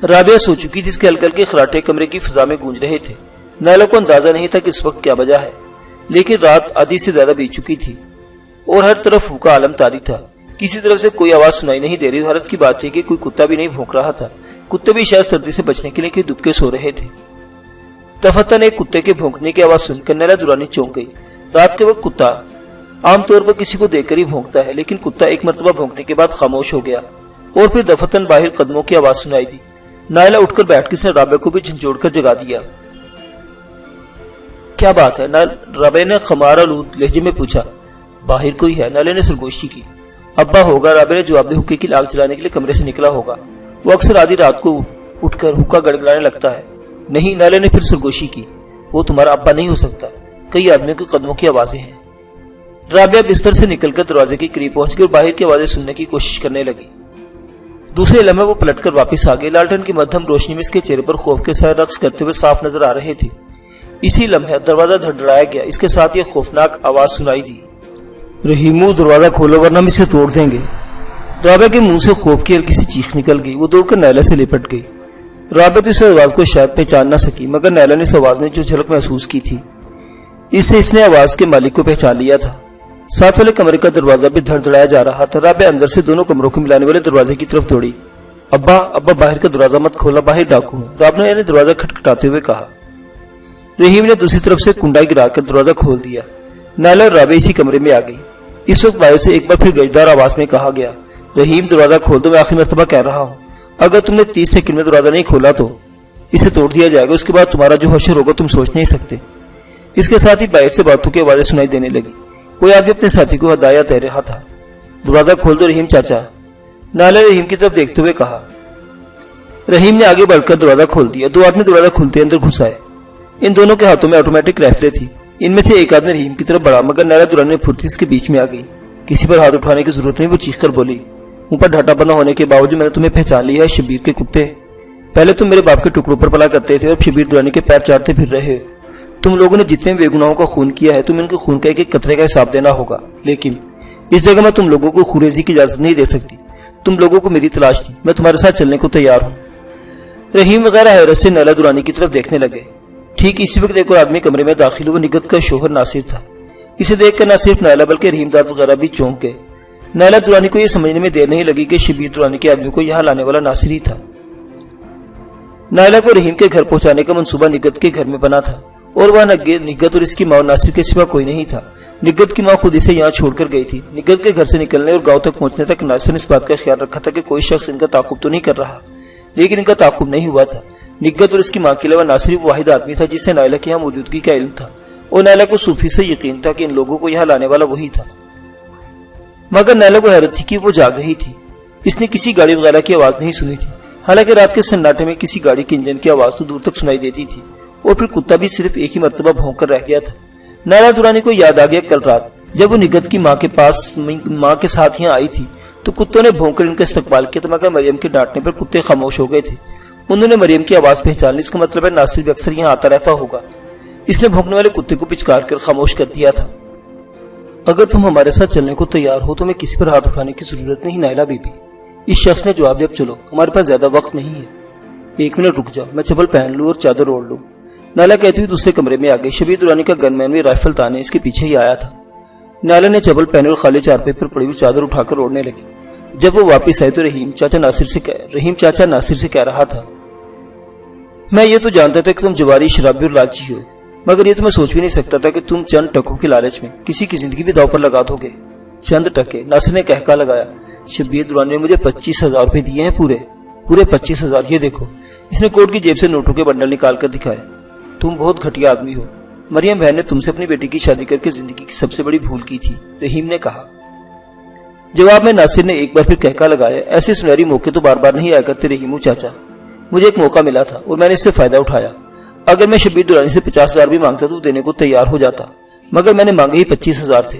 S1: رابعہ سو چکی تھی، اس کے ہلکے ہلکے خراٹے کمرے کی فضا میں گونج رہے تھے۔ نائلہ کو اندازہ نہیں تھا کہ اس وقت کیا بجا ہے، لیکن رات آدھی سے زیادہ بیت چکی تھی اور ہر طرف پھوکا عالم طاری تھا۔ کسی طرف سے کوئی آواز سنائی نہیں دے رہی۔ حیرت کی بات تھی کہ کوئی کتا بھی نہیں بھونک رہا تھا۔ کتے بھی شاید سردی سے بچنے کے لیے کہ دبکے سو رہے تھے۔ دفتن ایک کتے کے بھونکنے کی آواز سن کر نائلہ درانی چونک گئی۔ رات کے وقت کتا عام طور پر کسی کو دیکھ کر ہی بھونکتا ہے، لیکن کتا ایک مرتبہ بھونکنے کے بعد خاموش ہو گیا اور پھر دفتن باہر قدموں کی آواز سنائی دی۔ نائلہ اٹھ کر بیٹھ کے اس نے رابعہ کو بھی جھنجھوڑ کر جگا دیا۔ کیا بات ہے؟ رابعہ نے خمار آلود لہجے میں پوچھا۔ باہر کوئی ہے، نائلہ نے سرگوشی کی۔ ابا ہوگا، رابعہ نے جواب دیا۔ حقے کی آگ جلانے کے لیے کمرے سے نکلا ہوگا، وہ اکثر آدھی رات کو اٹھ کر حقہ گڑگڑانے لگتا ہے۔ نہیں، نائلہ نے پھر سرگوشی کی، وہ تمہارا ابا نہیں ہو سکتا، کئی آدمیوں کے قدموں کی آوازیں ہیں۔ رابعہ بستر سے نکل کر دروازے کے قریب پہنچ گئی اور باہر کی آوازیں سننے کی کوشش کرنے لگی۔ دوسرے لمحے وہ پلٹ کر واپس آ گئی۔ لالٹن کی مدھم روشنی میں اس کے چہرے پر خوف کے سائے رقص کرتے ہوئے صاف نظر آ رہے تھے۔ اسی لمحے دروازہ دھڑدھڑایا گیا، اس کے ساتھ یہ خوفناک آواز سنائی دی، رحیمو دروازہ کھولو ورنہ ہم اسے توڑ دیں گے۔ رابعہ کے منہ سے خوف کی ہلکی سی چیخ نکل گئی۔ وہ دوڑ کر نائلہ سے لپٹ گئی۔ رابعہ تو اس آواز کو شاید پہچان نہ سکی، مگر نائلہ نے اس آواز میں جو جھلک محسوس کی تھی اس نے آواز کے مالک کو پہچان لیا تھا۔ ساتھ والے کمرے کا دروازہ بھی دھڑدھڑایا جا رہا تھا۔ رابعہ اندر سے دونوں کمروں کو ملانے والے دروازے کی طرف دوڑی۔ ابا باہر کا دروازہ مت کھولا، باہر ڈاکو ہوں، رابعہ نے دروازہ کھٹکھٹاتے ہوئے کہا۔ رحیم نے دوسری طرف سے کنڈا گرا کر دروازہ کھول دیا۔ نائلہ اور رابعہ اسی کمرے میں آ گئی۔ اس وقت باہر سے ایک بار پھر گجدار آواز میں کہا گیا، رحیم دروازہ کھول دو، میں آخری مرتبہ کہہ رہا ہوں، اگر تم نے 30 سیکنڈ میں دروازہ نہیں کھولا تو اسے توڑ دیا جائے گا، اس کے بعد تمہارا جو حشر ہوگا تم سوچ نہیں سکتے۔ اس کے ساتھ ہی باہر سے باتوں کی آوازیں سنائی دینے لگی۔ کوئی آدمی اپنے ساتھی کو ہدایت دے رہا تھا، دروازہ کھول دو رحیم چاچا۔ نائلہ نے رحیم کی طرف دیکھتے ہوئے کہا۔ رحیم نے آگے بڑھ کر دروازہ کھول دیا۔ دو آدمی دروازہ کھولتے اندر گھس آئے۔ ان دونوں کے ہاتھوں میں آٹومیٹک رائفلیں تھی۔ ان میں سے ایک آدمی رحیم کی طرف بڑھا، مگر نائلہ درانی پھرتی اس کے بیچ میں آ گئی۔ کسی پر ہاتھ اٹھانے کی ضرورت نہیں، وہ چیخ کر بولی، اوپر ڈھاٹا بنا ہونے کے باوجود میں نے تمہیں پہچان لیا ہے، شبیر کے کتے۔ پہلے تم میرے باپ کے ٹکڑوں پر پلا کرتے تھے اور اب شبیر درانی کے پیر چاٹتے پھر رہے ہو۔ تم لوگوں نے جتنے بے گناہوں کا خون کیا ہے، تم ان کے خون کا ایک ایک قطرے کا حساب دینا ہوگا، لیکن اس جگہ میں تم لوگوں کو خوریزی کی اجازت نہیں دے سکتی۔ تم لوگوں کو میری تلاش تھی، میں تمہارے ساتھ چلنے کو تیار ہوں۔ رحیم وغیرہ حیرت سے نائلہ درانی کی طرف دیکھنے لگے۔ ٹھیک اسی وقت ایک اور آدمی کمرے میں داخل ہوا، نگہت کا شوہر ناصر تھا۔ اسے دیکھ کر نہ صرف نائلہ بلکہ رحیم داد وغیرہ بھی چونک گئے۔ نائلہ درانی کو یہ سمجھنے میں دیر نہیں لگی کہ شبیر درانی کے آدمی کو یہاں لانے والا ناصر ہی تھا۔ نائلہ کو رحیم کے گھر پہنچانے کا منصوبہ نگہت کے گھر میں بنا تھا اور وہاں نگہت اور اس کی ماں ناصر کے سوا کوئی نہیں تھا۔ نگہت کی ماں خود اسے یہاں چھوڑ کر گئی تھی۔ نگہت کے گھر سے نکلنے اور گاؤں تک پہنچنے تک ناصر نے اس بات کا خیال رکھا تھا کہ کوئی شخص ان کا تعاقب تو نہیں کر رہا، لیکن ان کا تعاقب نہیں ہوا تھا۔ نگہت اور اس کی ماں کے علاوہ ناصر وہ واحد آدمی تھا جسے نائلہ کی یہاں موجودگی کا علم تھا، اور نائلہ کو صوفی سے یقین تھا کہ ان لوگوں کو یہاں لانے والا وہی تھا۔ مگر نائلہ کو حیرت تھی کہ وہ جاگ رہی تھی۔ اس نے کسی گاڑی وغیرہ کی آواز نہیں سنی تھی، حالانکہ رات کے سناٹے میں کسی گاڑی کے انجن کی آواز تو دور تک سنائی دیتی تھی، اور پھر کتا بھی صرف ایک ہی مرتبہ بھونک کر رہ گیا تھا۔ نائلہ درانی کو یاد آ گیا کل رات جب وہ نگہت کی ماں کے ساتھ یہاں آئی تھی تو کتوں نے بھونک کر ان کا استقبال کیا تھا، مگر مریم کے ڈانٹنے پر کتے خاموش ہو گئے تھے۔ انہوں نے مریم کی آواز پہچان لی، اس کا مطلب ہے ناصر بھی اکثر یہاں آتا رہتا ہوگا۔ اس نے بھونکنے والے کتے کو پچکار کر خاموش کر دیا تھا۔ اگر تم ہمارے ساتھ چلنے کو تیار ہو تو میں کسی پر ہاتھ اٹھانے کی ضرورت نہیں نائلہ بی بی۔ اس شخص نے جواب دیا، اب چلو، ہمارے پاس زیادہ وقت نہیں ہے۔ 1 منٹ رک جاؤ، میں چپل پہن لوں اور چادر اوڑھ لوں۔ نائلہ کہتی ہوئی دوسرے کمرے میں آ گئی۔ شبیر درانی کا گن مین بھی رائفل تانے اس کے پیچھے ہی آیا تھا۔ نائلہ نے چپل پہنے اور خالی چارپے پر پڑی ہوئی چادر اٹھا کر اوڑھنے لگی۔ جب وہ واپس آئے تو رحیم چاچا ناصر سے کہہ رہا تھا، میں یہ تو جانتا تھا کہ تم جواری، شرابی اور لالچی ہو، مگر یہ تو میں سوچ بھی نہیں سکتا تھا کہ تم چند ٹکوں کے لالچ میں کسی کی زندگی بھی داؤ پر لگا دو گے۔ چند ٹکے؟ ناصر نے کہکا لگایا۔ شبیر درانی نے مجھے 25,000 روپے دیے ہیں، پورے 25,000۔ یہ دیکھو۔ اس نے کوٹ کی جیب سے نوٹوں کے بنڈل نکال کر دکھائے۔ تم بہت گھٹیا آدمی ہو، مریم بہن نے تم سے اپنی بیٹی کی شادی کر کے زندگی کی سب سے بڑی بھول کی تھی، رحیم نے کہا۔ جواب میں ناصر نے ایک بار پھر کہکا لگایا، ایسے سنہری موقع تو بار بار نہیں آیا کرتے رحیمو چاچا، مجھے ایک موقع ملا تھا اور میں نے اس سے فائدہ اٹھایا۔ اگر میں شبیر درانی سے 50,000 بھی مانگتا تو دینے کو تیار ہو جاتا، مگر میں نے مانگے ہی 25,000 تھے۔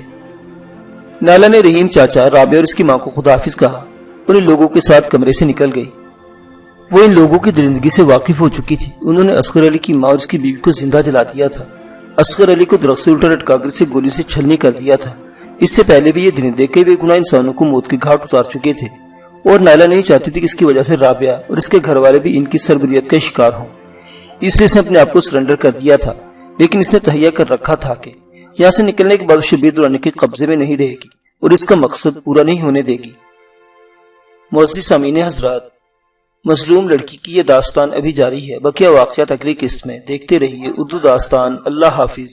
S1: نائلہ نے رحیم چاچا، رابعہ اور اس کی ماں کو خدا حافظ کہا اور ان لوگوں کے ساتھ کمرے سے نکل گئی۔ وہ ان لوگوں کی درندگی سے واقف ہو چکی تھی۔ انہوں نے اصغر علی کی ماں اور اس کی بیوی کو زندہ جلا دیا تھا، اصغر علی کو درخت سے الٹا لٹکا کر اسے گولی سے چھلنی کر دیا تھا۔ اس سے پہلے بھی یہ درندے کئی بے گناہ انسانوں کو موت کے گھاٹ اتار چکے تھے، اور نائلہ نہیں چاہتی تھی کہ اس کی وجہ سے رابعہ اور اس کے گھر والے بھی ان کی سربریت کا شکار ہوں، اس لیے اس نے اپنے آپ کو سرنڈر کر دیا تھا۔ لیکن اس نے تہیہ کر رکھا تھا کہ یہاں سے نکلنے کے بعد شبیر درانی کے قبضے میں نہیں رہے گی اور اس کا مقصد پورا نہیں ہونے دے گی۔ معزز سامعین حضرات، مظلوم لڑکی کی یہ داستان ابھی جاری ہے، بقیہ واقعات اگلی قسط میں۔ دیکھتے رہیے اردو داستان۔ اللہ حافظ۔